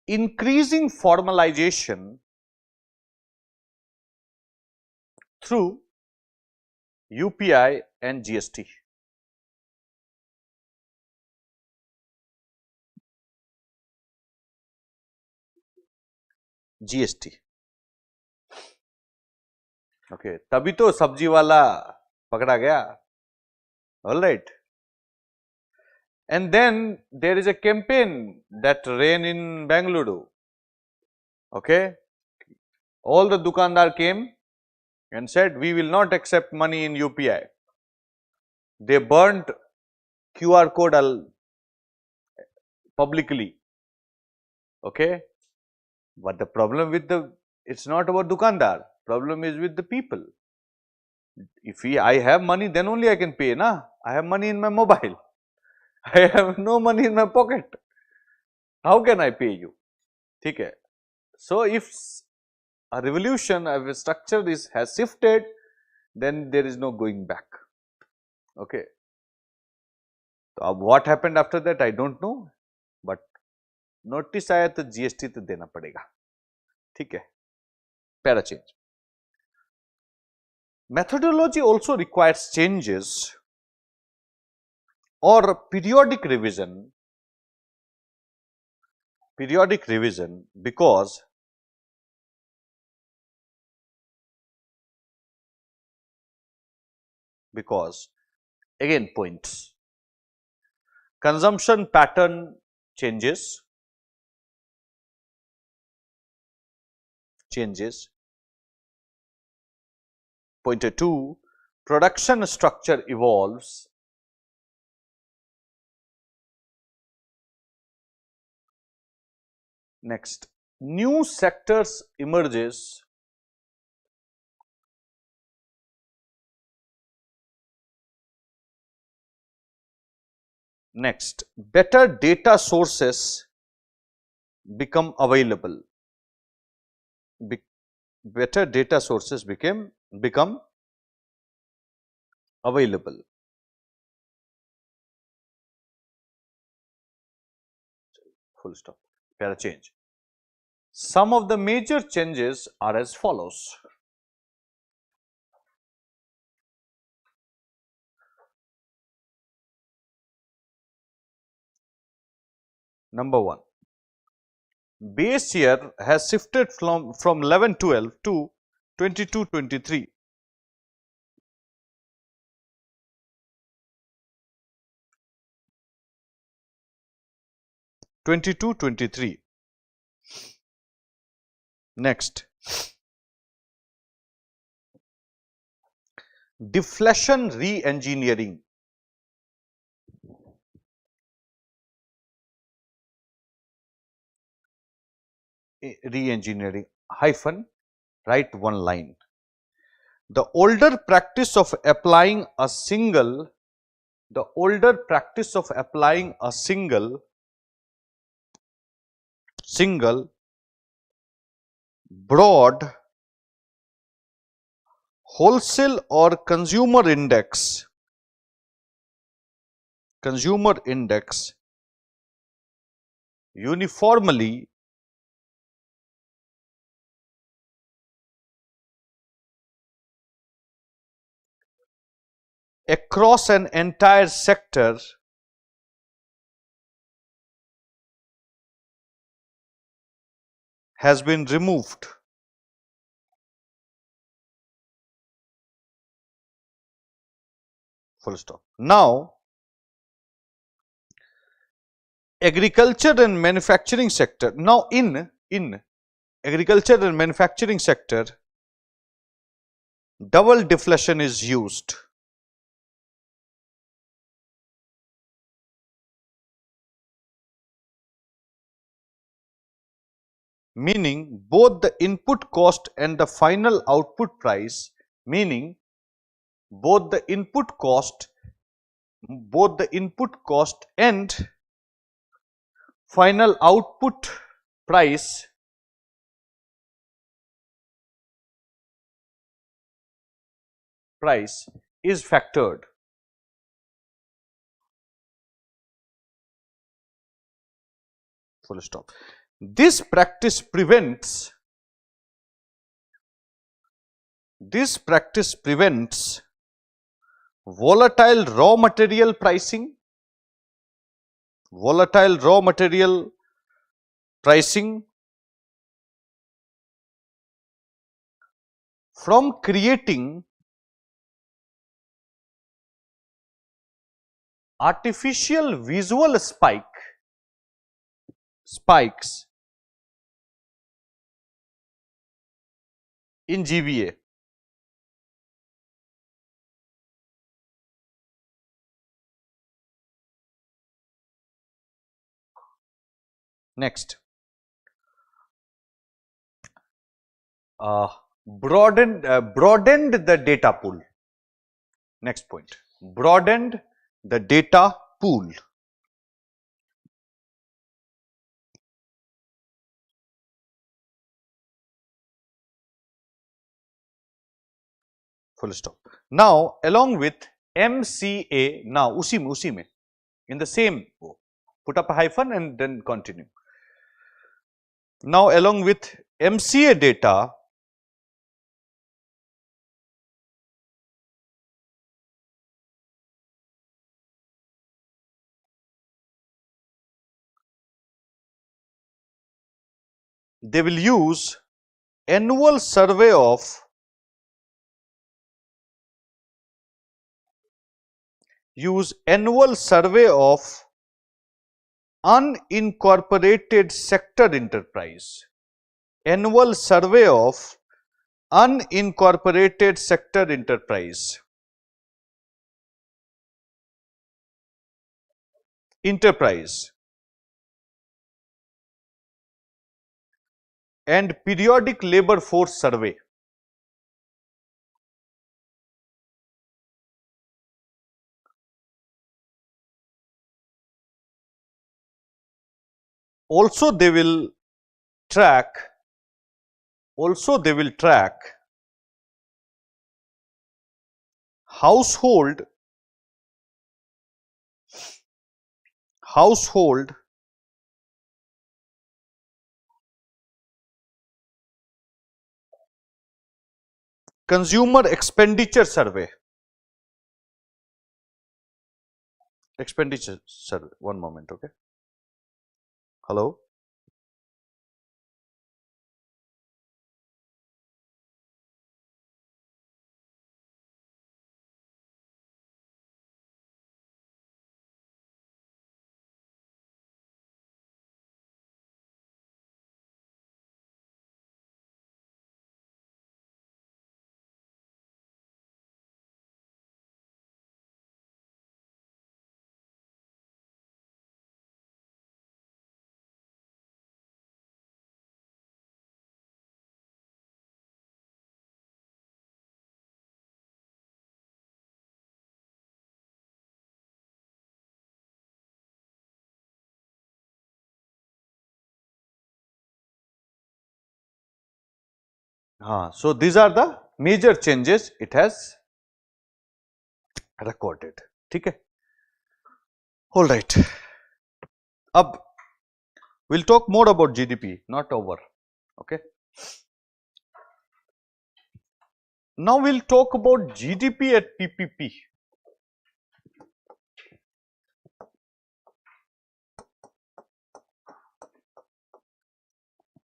increasing formalization through UPI and GST. Okay तभी तो सब्जी वाला पकड़ा गया. All right. And then there is a campaign that ran in Bengaluru. Okay. All the dukandar came and said, we will not accept money in UPI. They burnt QR code publicly. Okay. But the problem with it's not about dukandar. Problem is with the people. If I have money, then only I can pay, na? I have money in my mobile. I have no money in my pocket. How can I pay you? Okay. So if a revolution of a structure has shifted, then there is no going back. Okay. So what happened after that, I don't know. But notice आया तो GST तो देना पड़ेगा. ठीक है. Para change. Methodology also requires changes or periodic revision because again points, consumption pattern changes, pointer 2, production structure evolves, next new sectors emerges, next better data sources become available, better data sources become available. Full stop. Para change. Some of the major changes are as follows. Number 1. Base year has shifted from 11-12 to 22-23. 22-23. Next, deflation re-engineering. Re-engineering hyphen, write one line. The older practice of applying a single, single broad wholesale or consumer index uniformly across an entire sector has been removed. Full stop. Now, agriculture and manufacturing sector. Now, in agriculture and manufacturing sector, double deflation is used. Meaning both the input cost and the final output price, meaning both the input cost and final output price is factored. Full stop. This practice prevents volatile raw material pricing, from creating artificial visual spikes in GVA. Next, broadened the data pool. Next point, broadened the data pool. Full stop. Now, along with MCA, now usi mein, in the same, put up a hyphen and then continue. Now, along with MCA data, they will use annual survey of unincorporated sector enterprise. Annual survey of unincorporated sector enterprise. And periodic labor force survey. Also, they will track household consumer expenditure survey. One moment, okay. Hello? So these are the major changes it has recorded. ठीक है? All right. अब we'll talk more about GDP, not over. Okay. Now we'll talk about GDP at PPP.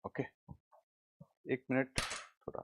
Okay. एक minute थोड़ा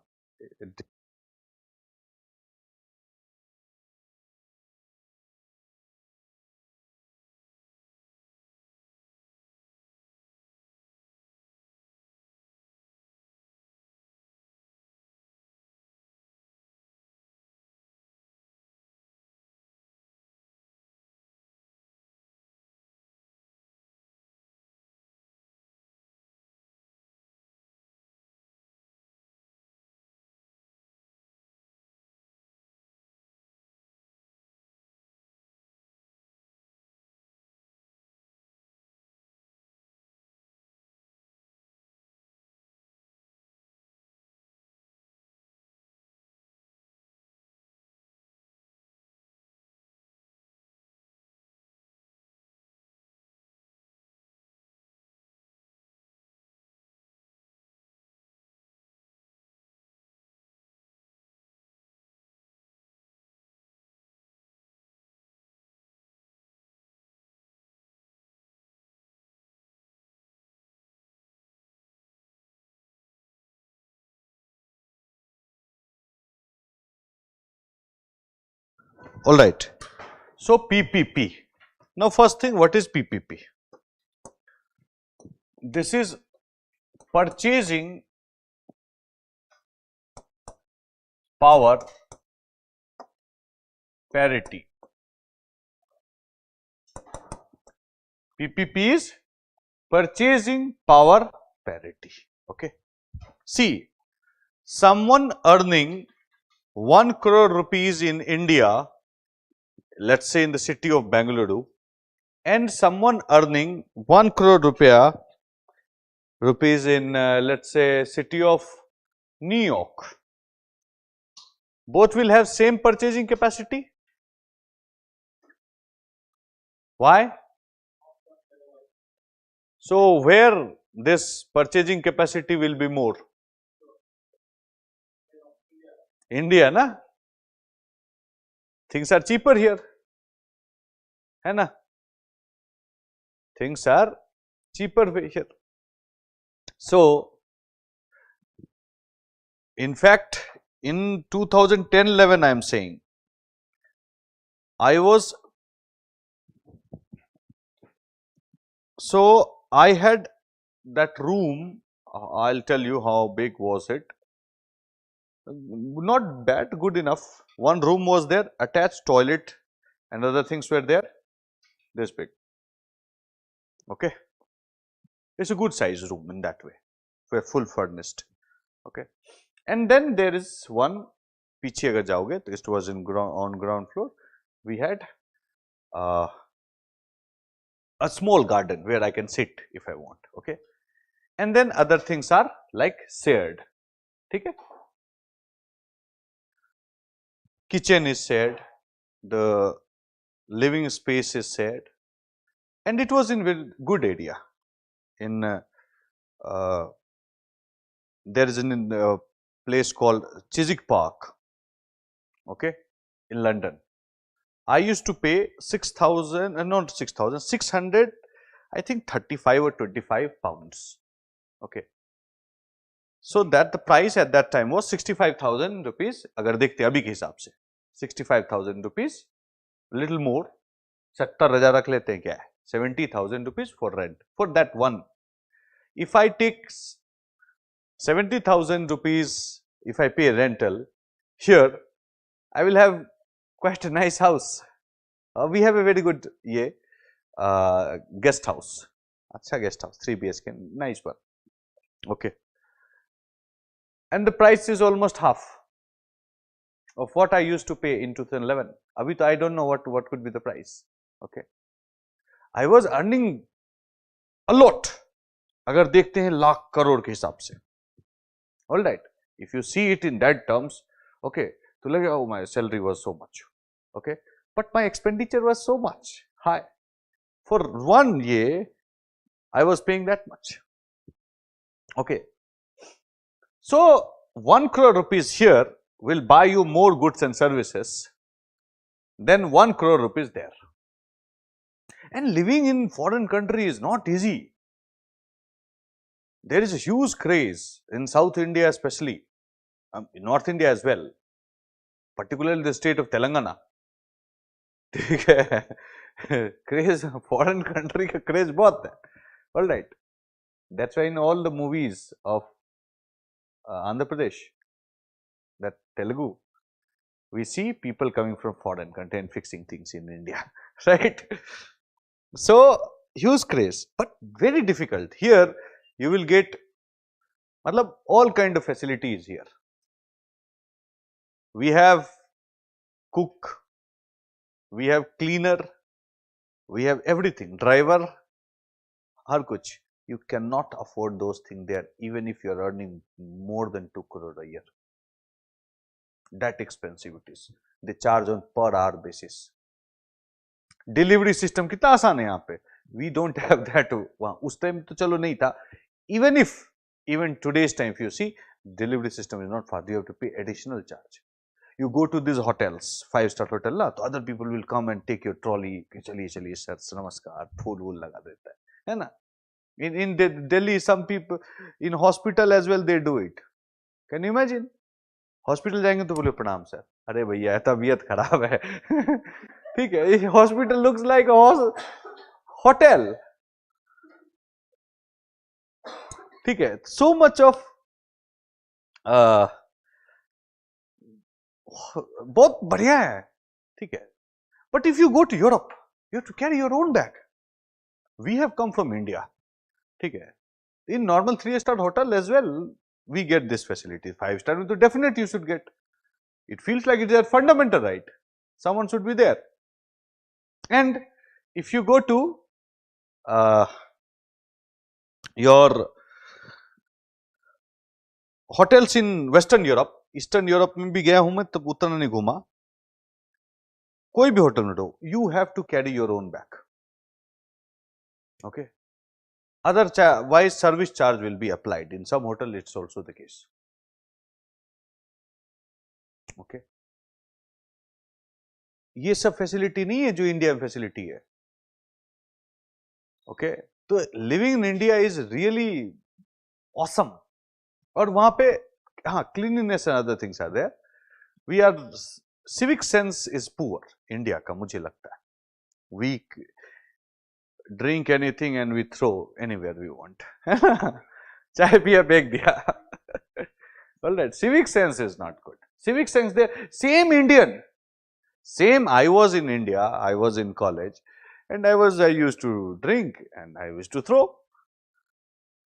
All right. So PPP. Now first thing, what is PPP? This is purchasing power parity. PPP is purchasing power parity. Okay. See, someone earning 1 crore rupees in India, let's say in the city of Bengaluru, and someone earning 1 crore rupees in let's say city of New York, both will have same purchasing capacity. Why? So where this purchasing capacity will be more? India, na? Things are cheaper here, है ना? Things are cheaper here. So in fact, in 2010-11, I am saying, I had that room. I'll tell you how big was it. Not bad, good enough. One room was there, attached toilet and other things were there, this big. Okay. It's a good size room in that way, we're full furnished. Okay. And then there is one, piche agar jaoge, it was on ground floor. We had a small garden where I can sit if I want. Okay. And then other things are like shared. Okay. Kitchen is shared, the living space is shared, and it was in very good area. In there is a place called Chiswick Park, okay, in London. I used to pay 6,000, not 6,000, 600 I think 35 or 25 pounds. Okay. So that the price at that time was 65,000 rupees. अगर देखते अभी के हिसाब से 65,000 rupees, little more. 70,000 रख लेते हैं क्या है? 70,000 rupees for rent for that one. If I take 70,000 rupees, if I pay rental here, I will have quite a nice house. We have a very good guest house. अच्छा guest house, 3 BHK, nice one. Okay. And the price is almost half of what I used to pay in 2011. Abhi to I don't know what could be the price. Okay. I was earning a lot. अगर देखते हैं लाख करोड़ के हिसाब से. All right. If you see it in that terms, okay, तो लगेगा oh my salary was so much. Okay. But my expenditure was so much high. For 1 year, I was paying that much. Okay. So 1 crore rupees here will buy you more goods and services than 1 crore rupees there. And living in foreign country is not easy. There is a huge craze in South India especially, in North India as well, particularly the state of Telangana. Craze, foreign country का craze बहुत है. All right. That's why in all the movies of Andhra Pradesh, that Telugu, we see people coming from foreign country and fixing things in India, right? So, huge craze, but very difficult. Here, you will get all kind of facilities here. We have cook, we have cleaner, we have everything, driver, har kuch. You cannot afford those things there even if you are earning more than 2 crore a year. That expensive it is. They charge on per hour basis. Delivery system कितना आसान है यहाँ पे. We don't have that. वहाँ उस time तो चलो नहीं था. Even today's time, if you see, delivery system is not far. You have to pay additional charge. You go to these hotels, 5-star hotel ना, तो other people will come and take your trolley. चलिए चलिए sir नमस्कार, फूल वूल लगा देता है ना. In Delhi, some people in hospital as well they do it. Can you imagine? Hospital जाएंगे तो बोले प्रणाम सर. अरे भैया तबीयत खराब है. ठीक है. Hospital looks like a hotel. ठीक है. So much of बहुत बढ़िया है. ठीक है. But if you go to Europe, you have to carry your own bag. We have come from India. ठीक है. In normal 3-star hotel as well, we get this facility. 5-star, so definitely you should get. It feels like it is a fundamental right. Someone should be there. And if you go to your hotels in Western Europe, Eastern Europe में भी गया हूं मैं, तब उतना नहीं घूमा. कोई भी होटल में रहो, you have to carry your own bag. Okay. Otherwise, service charge will be applied. In some hotel, it's also the case. Okay. ये सब फैसिलिटी नहीं है जो इंडिया में फैसिलिटी है. ओके. तो living in India is really awesome. और वहां पे हाँ cleanliness and other things are there. We are civic sense is poor India का, मुझे लगता है. We drink anything and we throw anywhere we want. चाय पिया फेंक दिया. All right. Civic sense is not good. Civic sense there. Same Indian. Same. I was in India. I was in college, and I used to drink and I used to throw.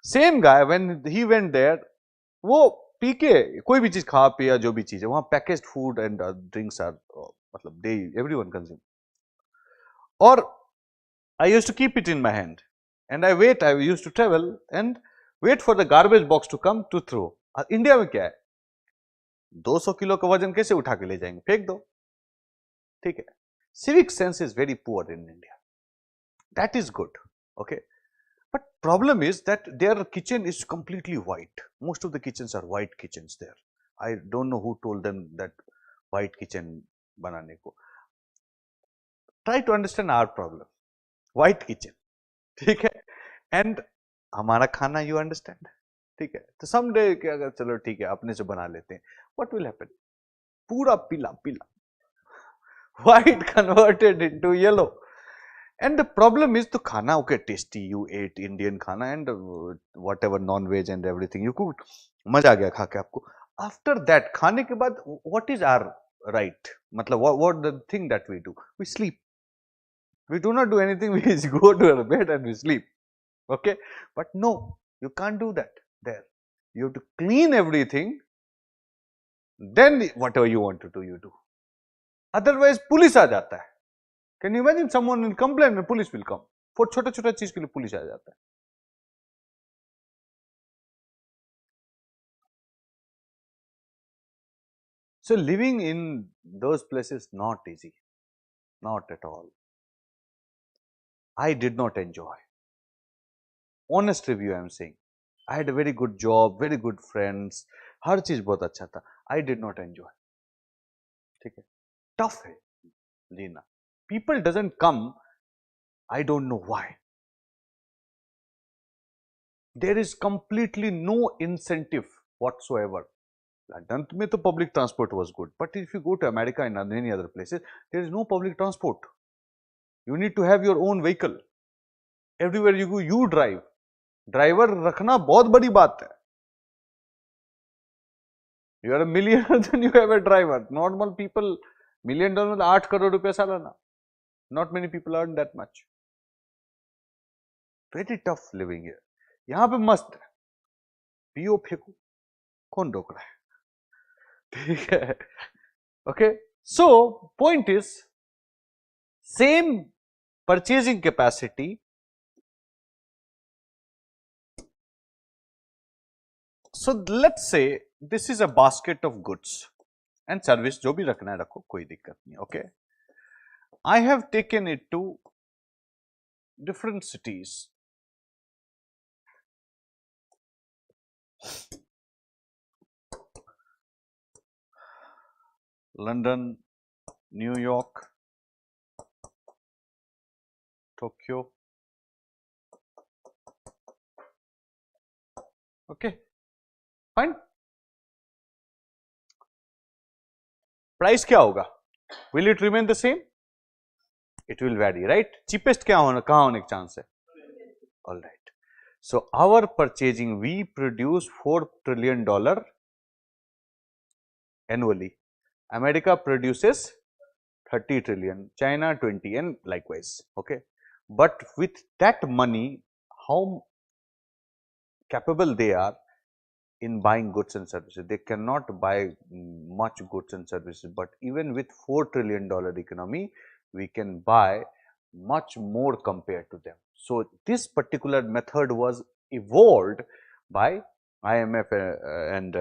Same guy when he went there, वो P के कोई भी चीज खा पिया जो भी चीज है वहाँ packaged food and drinks are मतलब they everyone consume. और I used to keep it in my hand and I used to travel and wait for the garbage box to come to throw. India में क्या है, 200 kilo का वजन कैसे उठा के ले जाएंगे, फेंक दो. ठीक है. Civic sense is very poor in India. That is good. Okay. But problem is that their kitchen is completely white. Most of the kitchens are white kitchens there. I don't know who told them that white kitchen बनाने को. Try to understand our problem. White kitchen. ठीक है, and हमारा खाना you understand, ठीक है, तो someday क्या अगर चलो ठीक है अपने से बना लेते हैं, व्हाट विल हैपन, पूरा पीला पीला, white converted into yellow. And the problem is the khana, okay, tasty, you ate Indian khana and whatever non-veg and everything you cooked, मजा आ गया खा के आपको. After that खाने के बाद what is our right, मतलब what the thing that we do, we sleep, we do not do anything, we go to our bed and we sleep, okay, but no, you can't do that there, you have to clean everything, then whatever you want to do you do, otherwise police आ जाता है. Can you imagine someone will complain and police will come? For छोटा छोटा चीज के लिए police आ जाता है. So living in those places not easy, not at all. I did not enjoy. Honest review I am saying. I had a very good job, very good friends. हर चीज बहुत अच्छा था. I did not enjoy. ठीक है. Tough है जीना. People doesn't come. I don't know why. There is completely no incentive whatsoever. London में तो public transport was good, but if you go to America and any other places, there is no public transport. You need to have your own vehicle. Everywhere you go, you drive. Driver रखना बहुत बड़ी बात है. You are a millionaire, then you have a driver. Normal people, $1 million में 8 करोड़ रुपया सालाना. Not many people earn that much. Very tough living here. यहाँ पे मस्त है. पियो फेंको, कौन रोक रहा है? ठीक है. Okay. So point is, same purchasing capacity. So let's say this is a basket of goods and service, जो भी रखना है रखो, कोई दिक्कत नहीं. Okay. I have taken it to different cities. London, New York, Tokyo. Okay, fine. Price क्या होगा? Will it remain the same? It will vary, right? Cheapest क्या होना, कहाँ होने का chance है? All right. So our purchasing, we produce $4 trillion annually. America produces 30 trillion, China 20, and likewise. Okay, but with that money, how capable they are in buying goods and services. They cannot buy much goods and services, but even with $4 trillion economy, we can buy much more compared to them. So this particular method was evolved by IMF and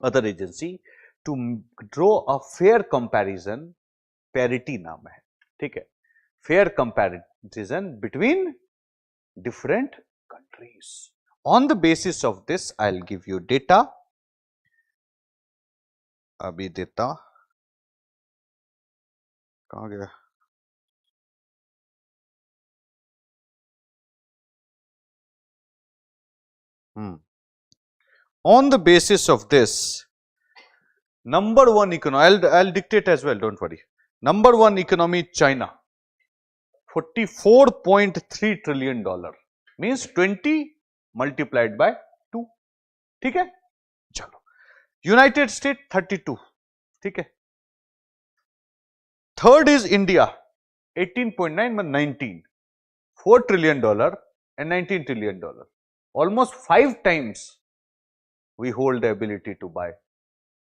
other agency to draw a fair comparison. Parity नाम है, ठीक है, fair comparison between different countries. On the basis of this, I'll give you data. अभी देता कहाँ गया? On the basis of this, number one economy, I'll dictate as well, don't worry. Number one economy, China, $44.3 trillion, means 20 multiplied by 2. ठीक है, चलो. United States 32, ठीक है. Third is India, 18.9 but 19, $4 trillion and $19 trillion. Almost 5 times we hold the ability to buy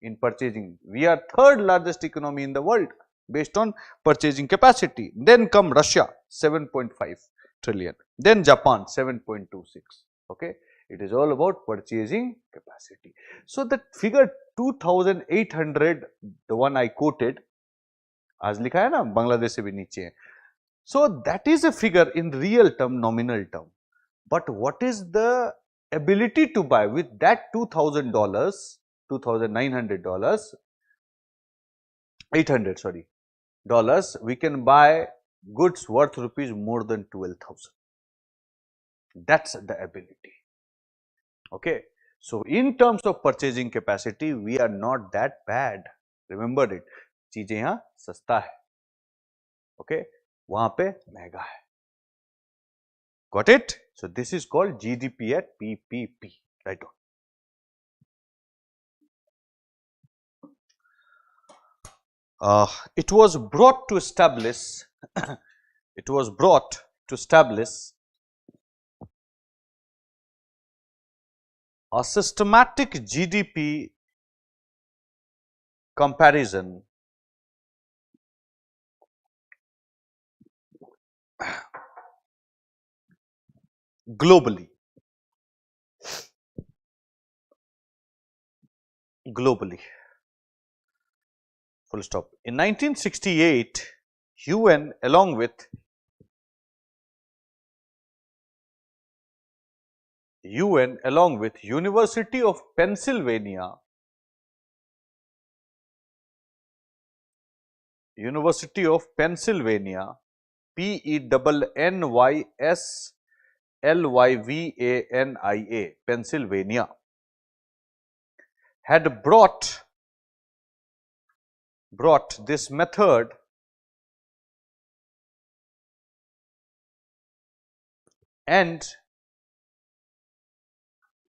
in purchasing. We are third largest economy in the world based on purchasing capacity. Then come Russia, 7.5 trillion. Then Japan, 7.26. Okay, it is all about purchasing capacity. So that figure 2,800, the one I quoted, आज लिखा है ना, बांग्लादेश से भी नीचे है. So that is a figure in real term, nominal term. But what is the ability to buy with that $2,000, $2,900, 800, sorry, dollars, we can buy goods worth rupees more than 12,000. That's the ability. Okay. So in terms of purchasing capacity, we are not that bad. Remember it. चीजें यहाँ सस्ता है. Okay. वहां पे महंगा है. Got it? So this is called GDP at PPP. Right on. It was brought to establish it was brought to establish a systematic GDP comparison globally. Full stop. In 1968, UN along with University of Pennsylvania Pennsylvania Pennsylvania had brought this method and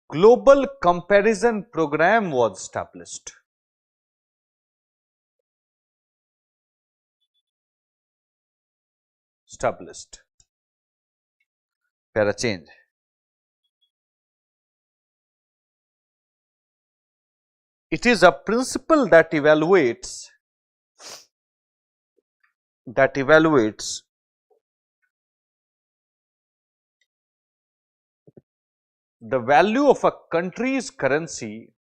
global comparison program was established. Para change. It is a principle that evaluates the value of a country's currency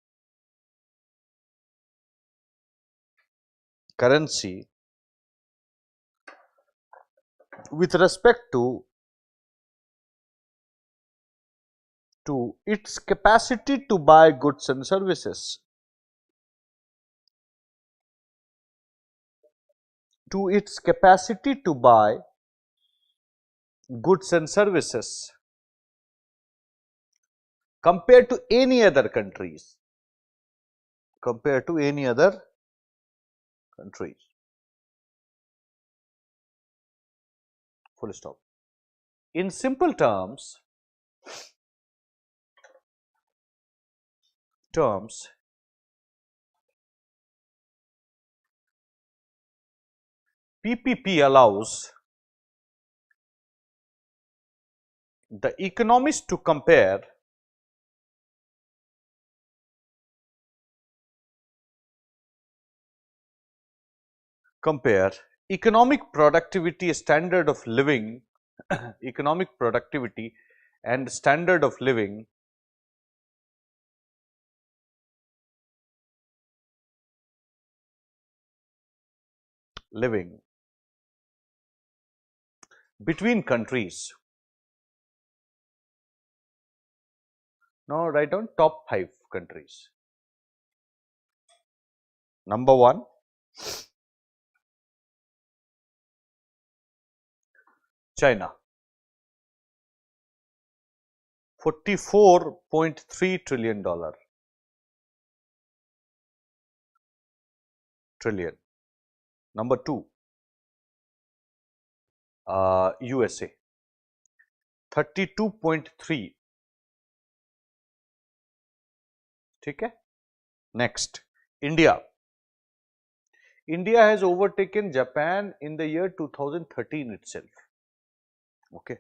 with respect to its capacity to buy goods and services. Compared to any other countries. Full stop. In simple terms, PPP allows the economists to compare economic productivity standard of living and standard of living between countries. Now write down top 5 countries. Number 1, China, $44.3 trillion. Number 2, USA, 32.3. ठीक है. Next, India has overtaken Japan in the year 2013 itself. Okay.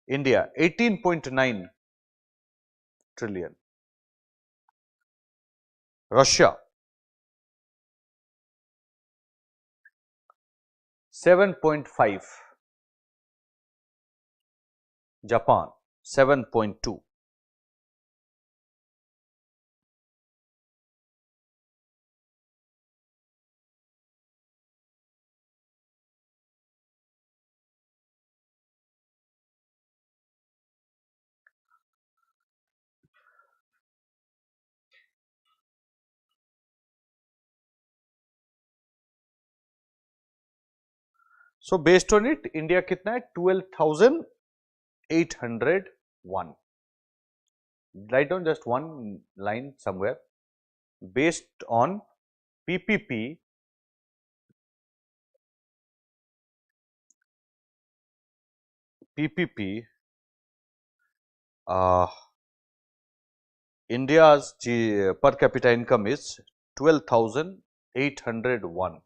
India, 18.9 trillion. Russia, 7.5. Japan, 7.2. So based on it, India कितना है 12,800 801. Write down just one line somewhere. Based on PPP, India's per capita income is 12,801.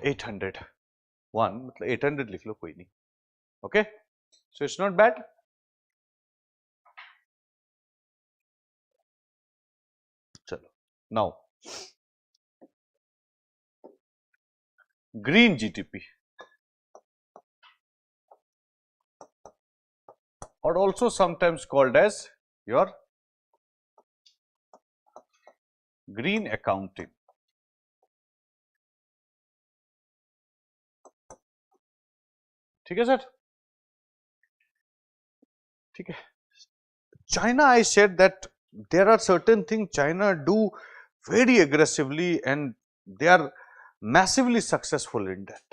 801 मतलब 800 लिख लो कोई नहीं. Okay, so it's not bad. चलो, now green GDP, or also sometimes called as your green accounting. ठीक है sir? ठीक है. China, I said that there are certain things China do very aggressively and they are massively successful in that.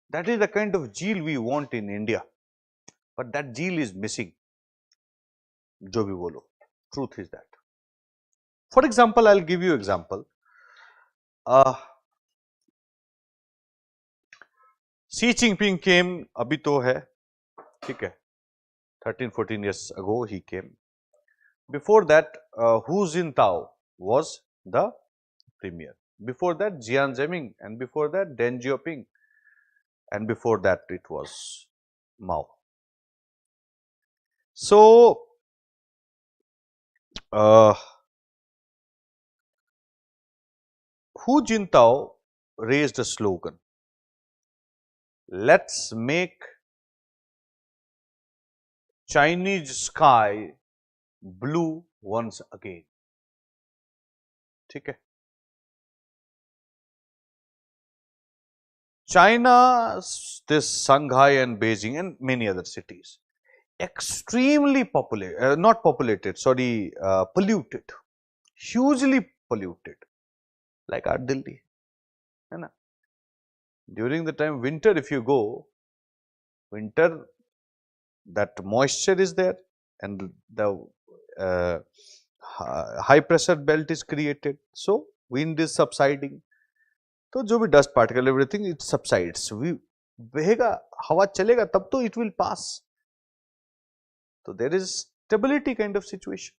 That is the kind of zeal we want in India, but that zeal is missing. जो भी बोलो, truth is that. For example, I'll give you example. Xi Jinping came, अभी तो है, ठीक है, 13-14 years ago he came. Before that, Hu Jintao was the premier. Before that, Jiang Zemin, and before that, Deng Xiaoping, and before that, it was Mao. So, Hu Jintao raised a slogan, let's make Chinese sky blue once again. ठीक है. China, this Shanghai and Beijing and many other cities, extremely populated, not populated, sorry, polluted, hugely polluted, like our Delhi. है ना? During the time winter, if you go, winter, that moisture is there and the high pressure belt is created. So, wind is subsiding. तो जो भी dust particle, everything, it subsides. बहेगा, हवा चलेगा तब तो it will pass. So there is stability kind of situation.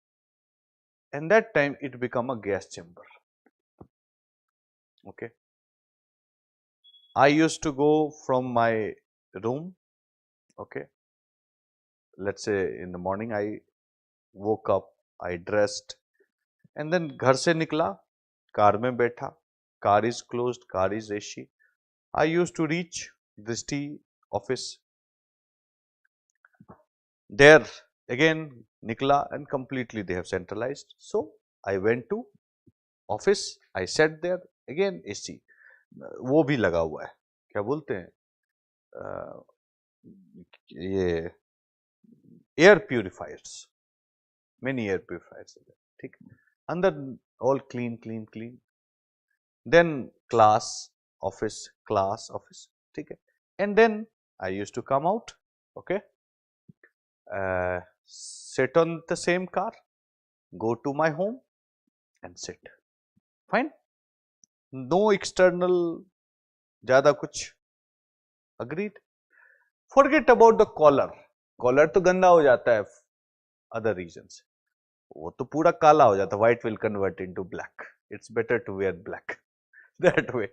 And that time it become a gas chamber. Okay. I used to go from my room. Okay. Let's say in the morning I woke up, I dressed, and then घर से निकला, car में बैठा, car is closed, car is AC. I used to reach Drishti office. There again nikla and completely they have centralized. So I went to office, I sat there, again AC. वो भी लगा हुआ है, क्या बोलते हैं, ये air purifiers, many air purifiers are there. ठीक, अंदर all clean. Then class, office, ठीक है. And then I used to come out, okay, sit on the same car, go to my home and sit. Fine. No external ज़्यादा कुछ. Agreed. Forget about the collar. Collar तो गंदा हो जाता है other reasons. वो तो पूरा काला हो जाता है. White will convert into black. It's better to wear black. That way.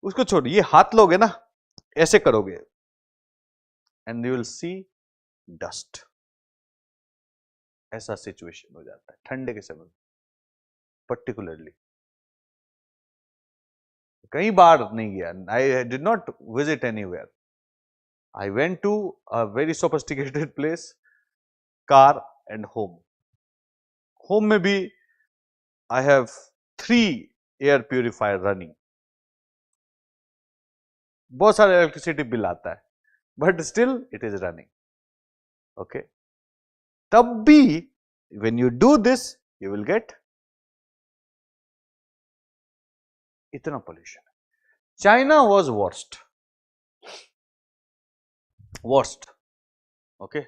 उसको छोड़िए. ये हाथ लोगे ना, ऐसे करोगे, and you will see dust. ऐसा situation हो जाता है ठंडे के समय, particularly. कई बार नहीं गया. I did not visit anywhere. I went to a very sophisticated place, car and home. Home में भी I have 3 air purifier running. बहुत सारा electricity bill आता है, but still it is running. Okay. तब भी when you do this, you will get इतना pollution. China was worst. Okay.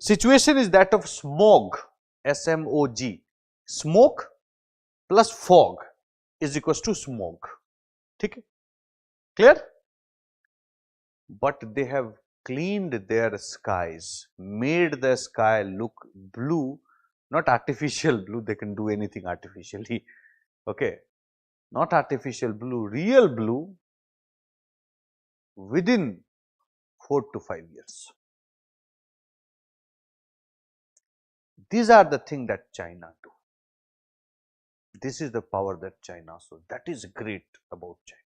Situation is that of smog, S-M-O-G. Smoke plus fog is equals to smog. Okay. Clear? But they have cleaned their skies, made the sky look blue, not artificial blue. They can do anything artificially. Okay. Not artificial blue, real blue within 4 to 5 years. These are the things that China do. This is the power that China, so that is great about China.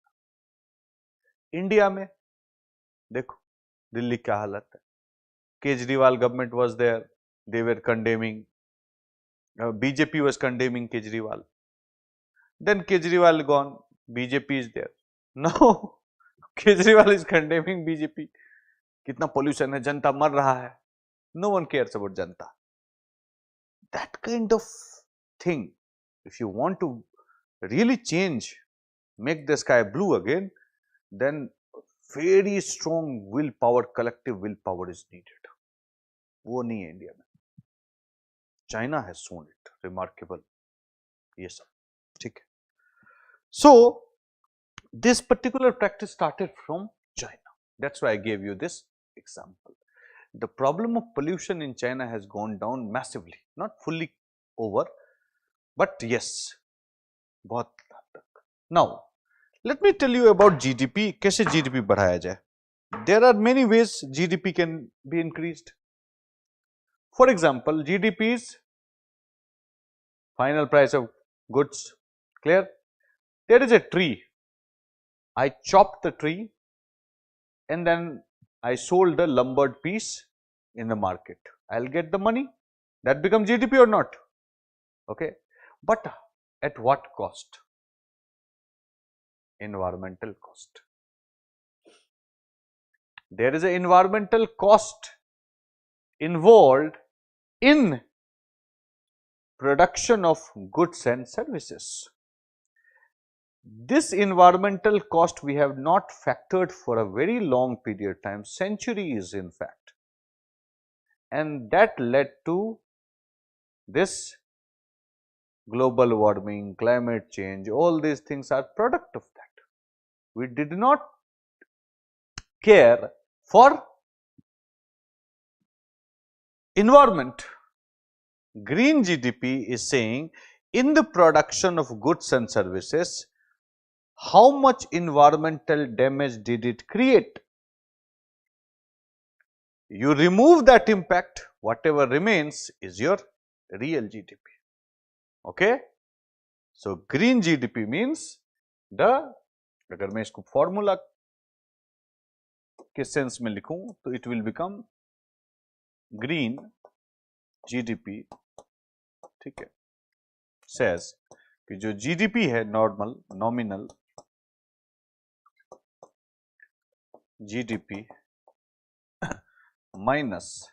India में देखो दिल्ली क्या हालत है. Kejriwal government was there, they were condemning, BJP was condemning Kejriwal. Then Kejriwal gone, BJP is there. Now Kejriwal is condemning BJP. कितना pollution है, जनता मर रहा है. No one cares about Janata. That kind of thing, if you want to really change, make the sky blue again, then very strong willpower, collective willpower is needed. वो नहीं है India में. China has shown it. Remarkable. Yes, sir. ठीक है. So this particular practice started from China. That's why I gave you this example. The problem of pollution in China has gone down massively, not fully over, but yes, बहुत हद तक. Now, let me tell you about GDP. कैसे GDP बढ़ाया जाए? There are many ways GDP can be increased. For example, GDP is final price of goods. Clear? There is a tree. I chopped the tree and then I sold the lumbered piece in the market. I'll get the money. That becomes GDP or not? Okay. But at what cost? Environmental cost. There is an environmental cost involved in production of goods and services. This environmental cost we have not factored for a very long period of time, centuries in fact, and that led to this global warming, climate change. All these things are product of that. We did not care for environment. Green GDP is saying in the production of goods and services, how much environmental damage did it create? You remove that impact, whatever remains is your real GDP. Okay? So green GDP means the, अगर मैं इसको formula के sense में लिखूं तो it will become green GDP. ठीक है, says कि जो जीडीपी है normal nominal GDP minus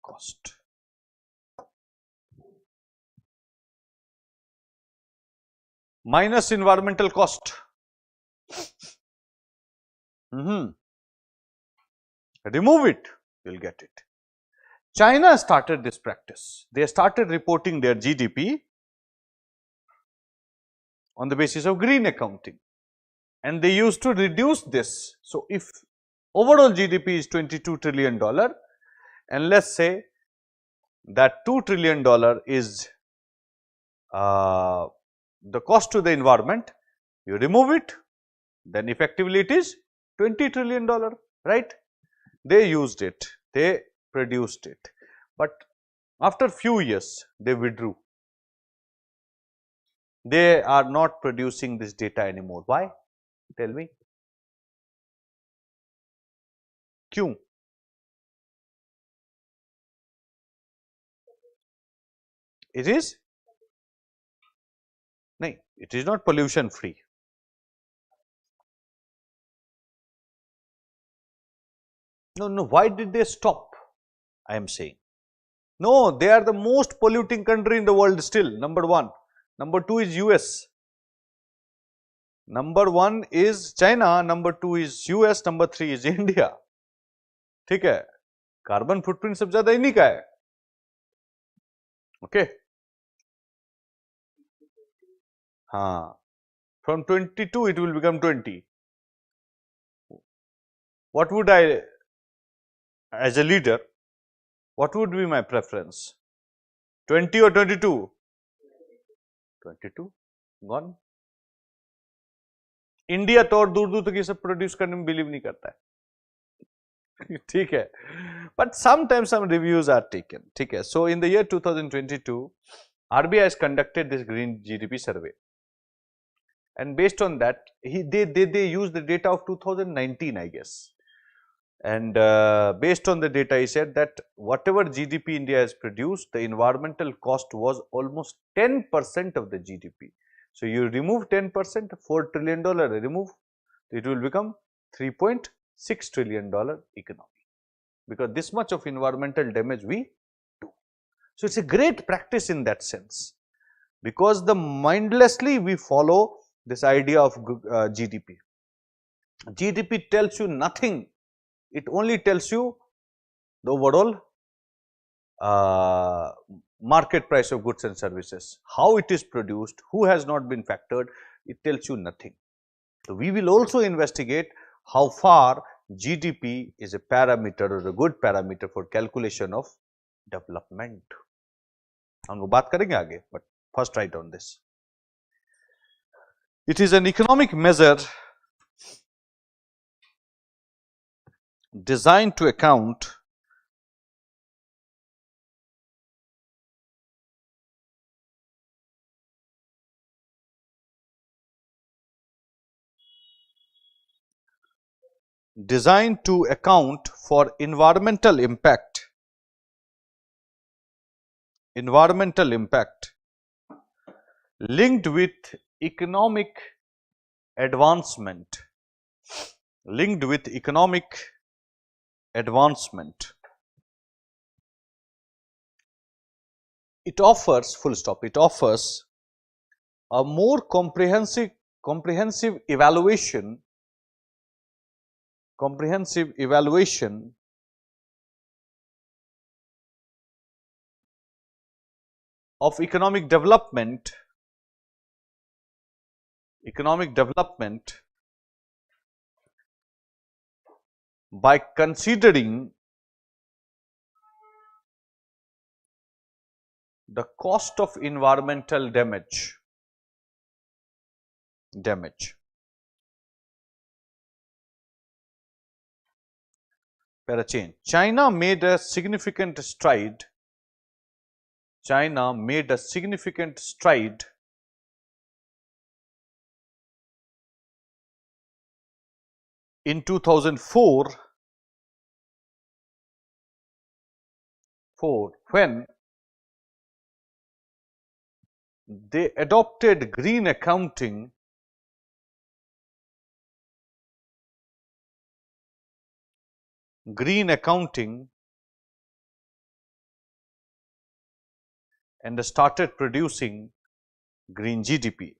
cost. Minus environmental cost. Remove it, you'll get it. China started this practice. They started reporting their GDP on the basis of green accounting, and they used to reduce this. So if overall GDP is $22 trillion, and let's say that $2 trillion is the cost to the environment, you remove it, then effectively it is $20 trillion, right? They used it, they produced it, but after few years they withdrew. They are not producing this data anymore. Why? Tell me. क्यों? It is? No, it is not pollution free. No, why did they stop? I am saying No, they are the most polluting country in the world still, number one. Number two is US. Number one is China, number two is US, number three is India. ठीक है, carbon footprint सबसे ज्यादा इन्हीं का है. Okay, हाँ, from 22 it will become 20. What would I, as a leader, what would be my preference? 20 or 22? 22 gone. India तो और दूर दूर तक ये सब प्रोड्यूस करने में बिलीव नहीं करता है. ठीक है, but sometimes some reviews are taken. ठीक है, so in the year 2022 RBI has conducted this green GDP survey, and based on that they use the data of 2019, I guess, and based on the data he said that whatever GDP India has produced, the environmental cost was almost 10% of the GDP. So you remove 10%, $4 trillion remove, it will become $3.6 trillion economy, because this much of environmental damage we do. So it's a great practice in that sense, because the mindlessly we follow this idea of GDP. GDP tells you nothing. It only tells you the overall market price of goods and services, how it is produced, who has not been factored, it tells you nothing. So we will also investigate how far GDP is a parameter or a good parameter for calculation of development. हम लोग बात करेंगे आगे, but first write down this. It is an economic measure designed to account for environmental impact linked with economic advancement, It offers, full stop, it offers a more comprehensive evaluation of economic development by considering the cost of environmental damage. Para change. China made a significant stride in 2004 when they adopted green accounting and started producing green GDP.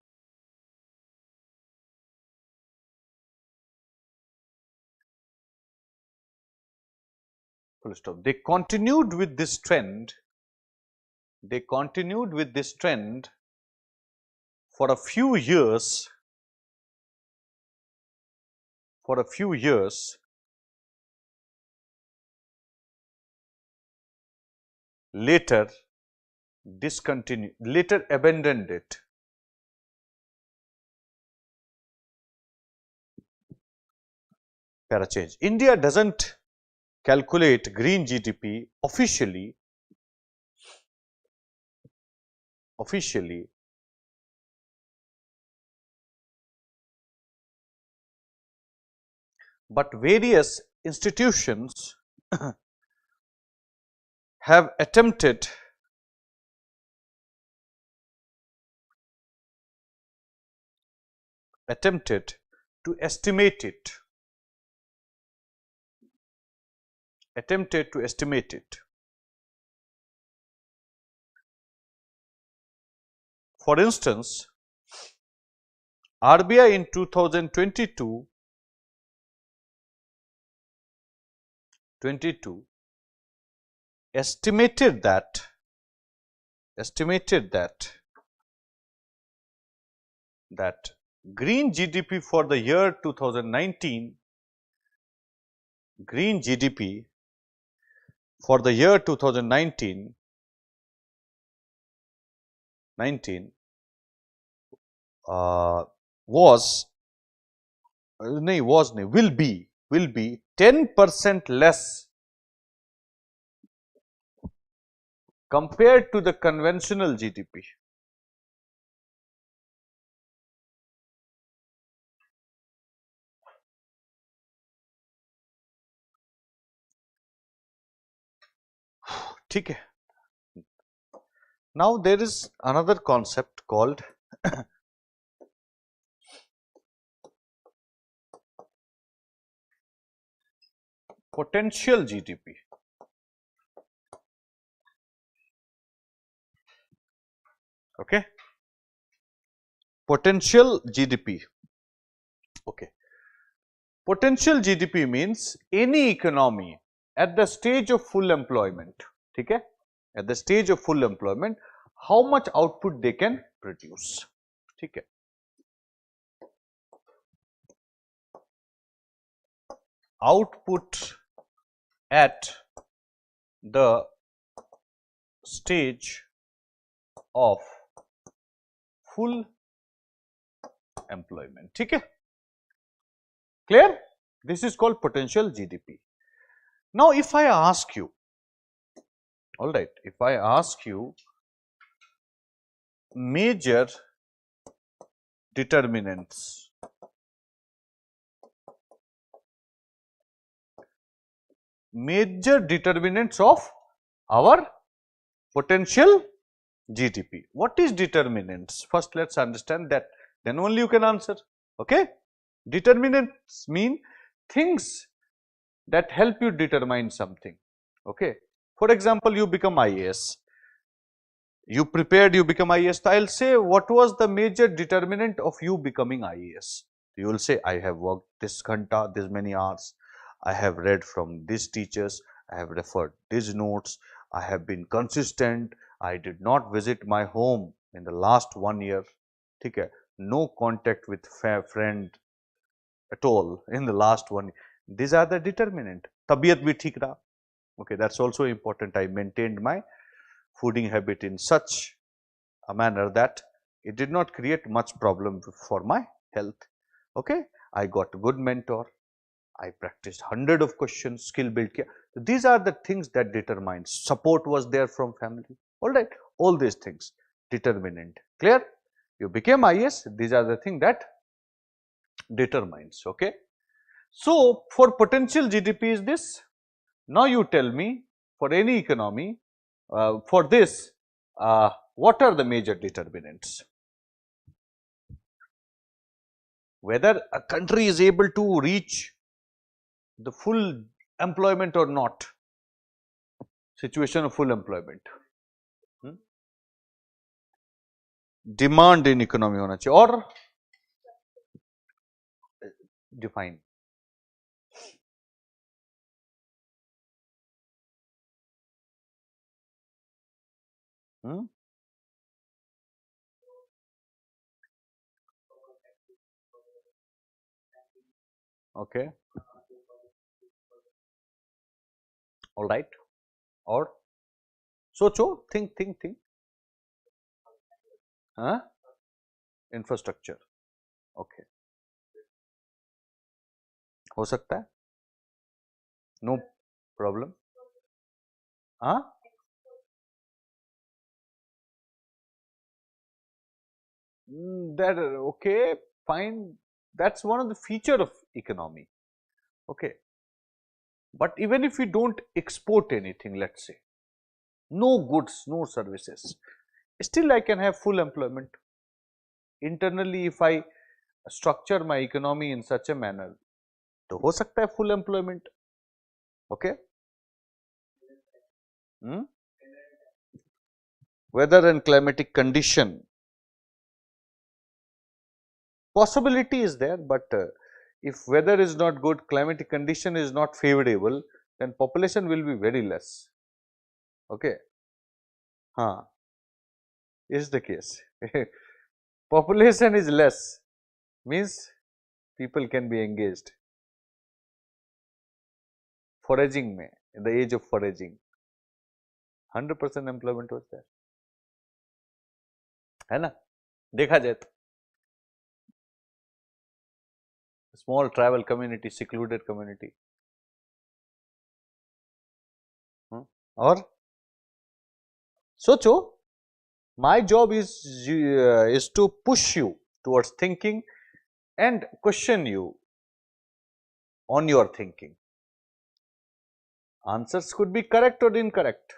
Full stop. They continued with this trend for a few years later abandoned it. Para change. India doesn't calculate green GDP officially, but various institutions have attempted to estimate it. For instance, RBI in 2022 estimated that green GDP for the year 2019, green GDP for the year 2019 was will be 10% less compared to the conventional GDP. ठीक है. Now there is another concept called potential GDP. Okay, potential GDP. Okay, potential GDP means any economy at the stage of full employment. ठीक है, at the stage of full employment, how much output they can produce. ठीक है, output at the stage of full employment. ठीक है, clear? This is called potential GDP. Now, if I ask you, all right, if I ask you major determinants of our potential GDP. What is determinants? First, let's understand that, then only you can answer. Okay, determinants mean things that help you determine something. Okay, for example, you become IAS. You prepared, you become IAS. So I'll say, what was the major determinant of you becoming IAS? You will say, I have worked this ghanta, this many hours. I have read from these teachers. I have referred these notes. I have been consistent. I did not visit my home in the last 1 year. ठीक है, no contact with friend at all in the last 1 year. These are the determinant. तबीयत भी ठीक रहा. Okay, that's also important. I maintained my fooding habit in such a manner that it did not create much problem for my health. Okay, I got a good mentor. I practiced 100 of questions, skill built. So these are the things that determine. Support was there from family. All right, all these things determinant. Clear? You became IS. These are the things that determines. Okay. So for potential GDP is this. Now you tell me, for any economy, for this, what are the major determinants? Whether a country is able to reach the full employment or not, situation of full employment. Demand in economy होना चाहिए और define. Okay. All right. Or सोचो, think. Huh? Infrastructure. Okay. हो सकता है? No problem. Huh? That okay, fine. That's one of the feature of economy. Okay. But even if we don't export anything, let's say, no goods, no services, still I can have full employment. Internally, if I structure my economy in such a manner, तो हो सकता है full employment. Okay. Weather and climatic condition possibility is there, but if weather is not good, climatic condition is not favorable, then population will be very less. Okay, is the case. Population is less means people can be engaged. Foraging में, in the age of foraging, 100% employment was there. है ना, देखा जाए तो small tribal community, secluded community. और सोचो, my job is to push you towards thinking and question you on your thinking. Answers could be correct or incorrect.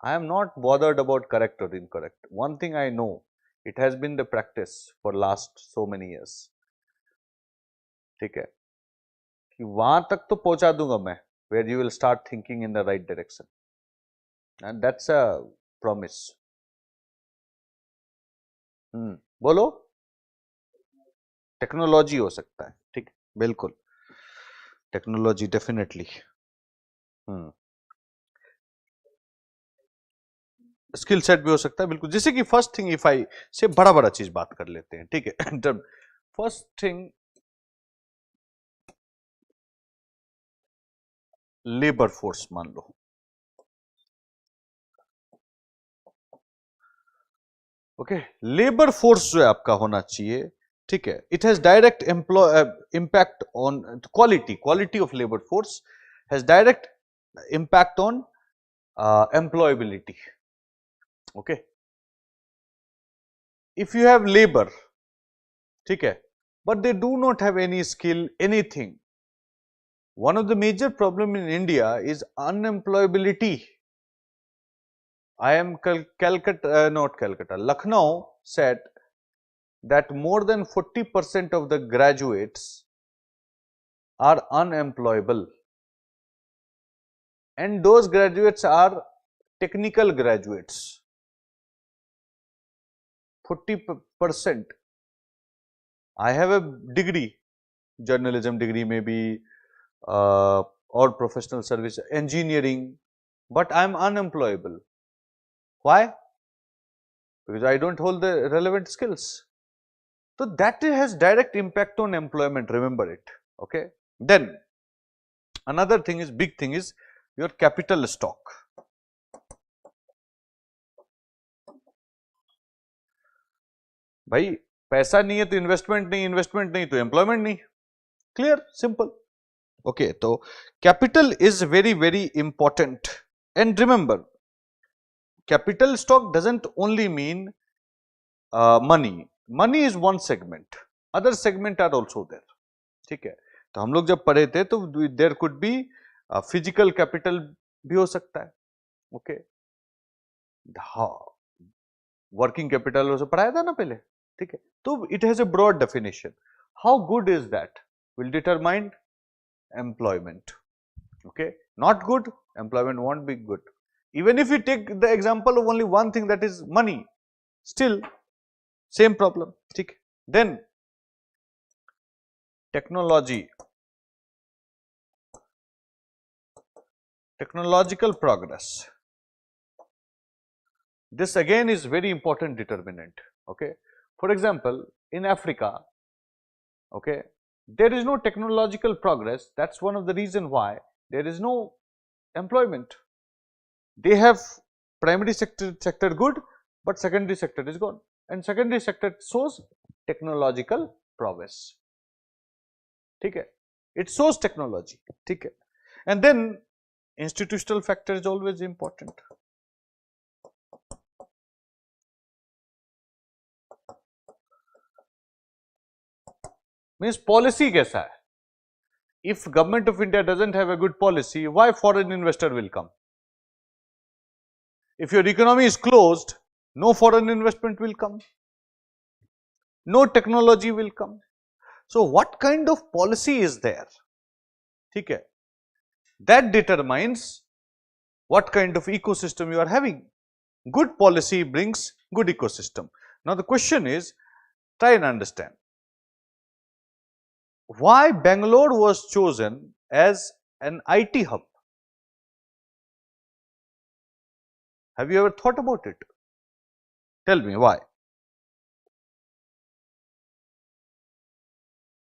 I am not bothered about correct or incorrect. One thing I know, it has been the practice for last so many years. ठीक है, कि वहां तक तो पहुंचा दूंगा मैं, where you will start thinking in the right direction, and that's a promise. बोलो, टेक्नोलॉजी हो सकता है, ठीक, बिल्कुल, टेक्नोलॉजी डेफिनेटली. स्किल सेट भी हो सकता है, बिल्कुल. जैसे कि फर्स्ट थिंग, इफ आई से बड़ा चीज बात कर लेते हैं, ठीक है. फर्स्ट थिंग, लेबर फोर्स मान लो. ओके, लेबर फोर्स जो है आपका होना चाहिए, ठीक है. It has direct impact on quality of labour force has direct impact on employability. Okay, if you have labor, ठीक है, but they do not have any skill, anything. One of the major problem in India is unemployability. I am not Calcutta, Lucknow said that more than 40% of the graduates are unemployable, and those graduates are technical graduates. 40%. I have a degree, journalism degree maybe, or professional service, engineering, but I am unemployable. Why? Because I don't hold the relevant skills. So that has direct impact on employment, remember it. Okay. Then another thing is, big thing is your capital stock. भाई पैसा नहीं है तो investment नहीं तो employment नहीं. Clear, simple. Okay, तो capital is very very important. And remember, capital stock doesn't only mean money is one segment, other segment are also there. ठीक है, तो हम लोग जब पढ़े थे तो there could be physical capital भी हो सकता है. ओके, वर्किंग कैपिटल पढ़ाया था ना पहले. ठीक है, तो it has a broad definition. How good is that will determine employment. Okay, not good, employment won't be good. Even if you take the example of only one thing, that is money, still same problem. ठीक. Then technological progress. This again is very important determinant. Okay, for example, in Africa, okay, there is no technological progress. That's one of the reason why there is no employment. They have primary sector good, but secondary sector is gone, and secondary sector shows technological progress. ठीक है, it shows technology. ठीक है, and then institutional factor is always important. Means policy कैसा है? If government of India doesn't have a good policy, why foreign investor will come? If your economy is closed, no foreign investment will come, no technology will come. So what kind of policy is there? ठीक है, that determines what kind of ecosystem you are having. Good policy brings good ecosystem. Now the question is, try and understand. why Bangalore was chosen as an IT hub? Have you ever thought about it? Tell me why.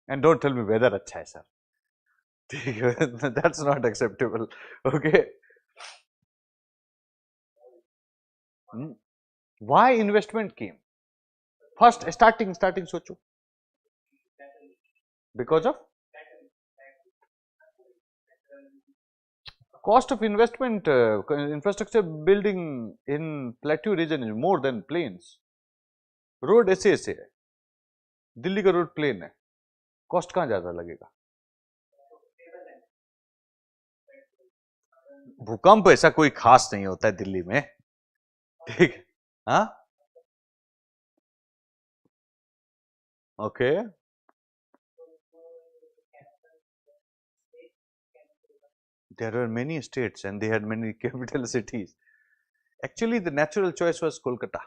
And don't tell me whether अच्छा है sir. That's not acceptable. Okay. Why investment came? First, starting सोचो. Because of cost of investment, infrastructure building in plateau region is more than plains. Road ऐसे ऐसे है, दिल्ली का road plane है, cost कहाँ ज्यादा लगेगा? भूकंप ऐसा कोई खास नहीं होता है दिल्ली में, ठीक है? हाँ, okay, there were many states and they had many capital cities. Actually, the natural choice was Kolkata.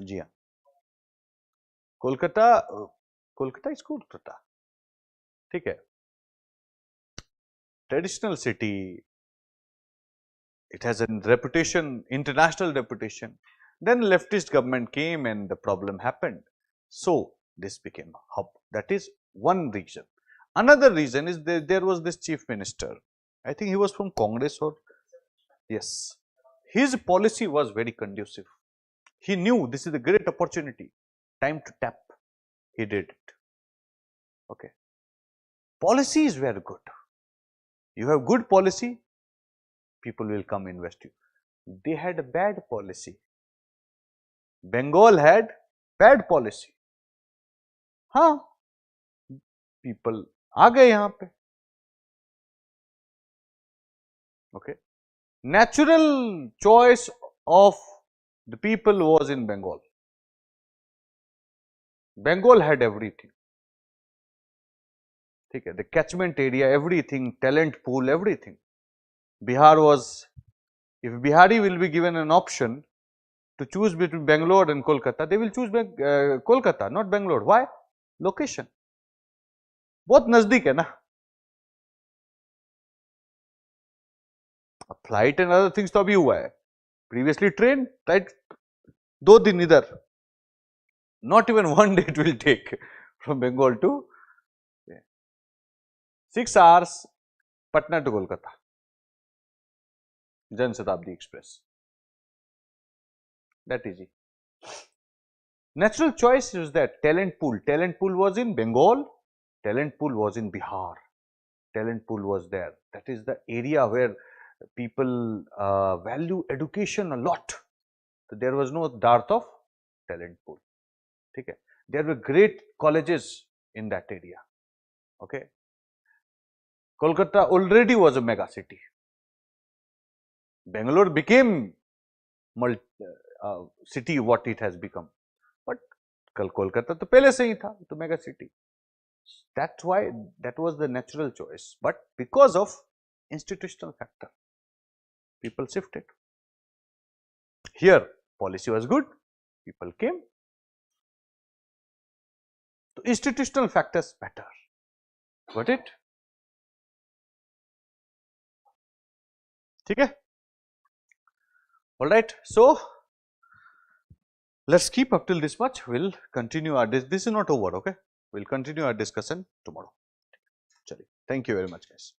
जी हाँ, कोलकाता, कोलकाता इज कोलकाता, ठीक है, traditional city, it has a reputation, international reputation. Then leftist government came and the problem happened. So this became a hub. That is one reason. Another reason is there was this chief minister. I think he was from Congress or yes. His policy was very conducive. He knew this is a great opportunity, time to tap. He did it. Okay. Policies were good. You have good policy, people will come invest you. They had a bad policy. Bengal had bad policy. हाँ, people आ गए यहाँ पे. Okay. Natural choice of the people was in Bengal. Bengal had everything. ठीक है, the catchment area, everything, talent pool, everything. Bihar was, if Bihari will be given an option to choose between Bangalore and Kolkata, they will choose Kolkata, not Bangalore. Why? Location. बहुत नजदीक है ना. Flight and other things तो अभी हुआ है. Previously train, right, 2 दिन इधर, not even 1 day it will take from Bengal to 6 hours Patna to Kolkata. Jan Shatabdi Express. That easy. Natural choice is that talent pool. Talent pool was in Bengal. Talent pool was in Bihar. Talent pool was there. That is the area where people value education a lot. So there was no dearth of talent pool. Okay. There were great colleges in that area. Okay. Kolkata already was a mega city. Bangalore became city what it has become. But Kolkata to pehle se hi tha, to mega city. That's why that was the natural choice. But because of institutional factor, people shifted. Here, policy was good, people came. So institutional factors matter. Got it? ठीक है? All right. So let's keep up till this much. We'll continue our this is not over. Okay. We'll continue our discussion tomorrow. Thank you very much, guys.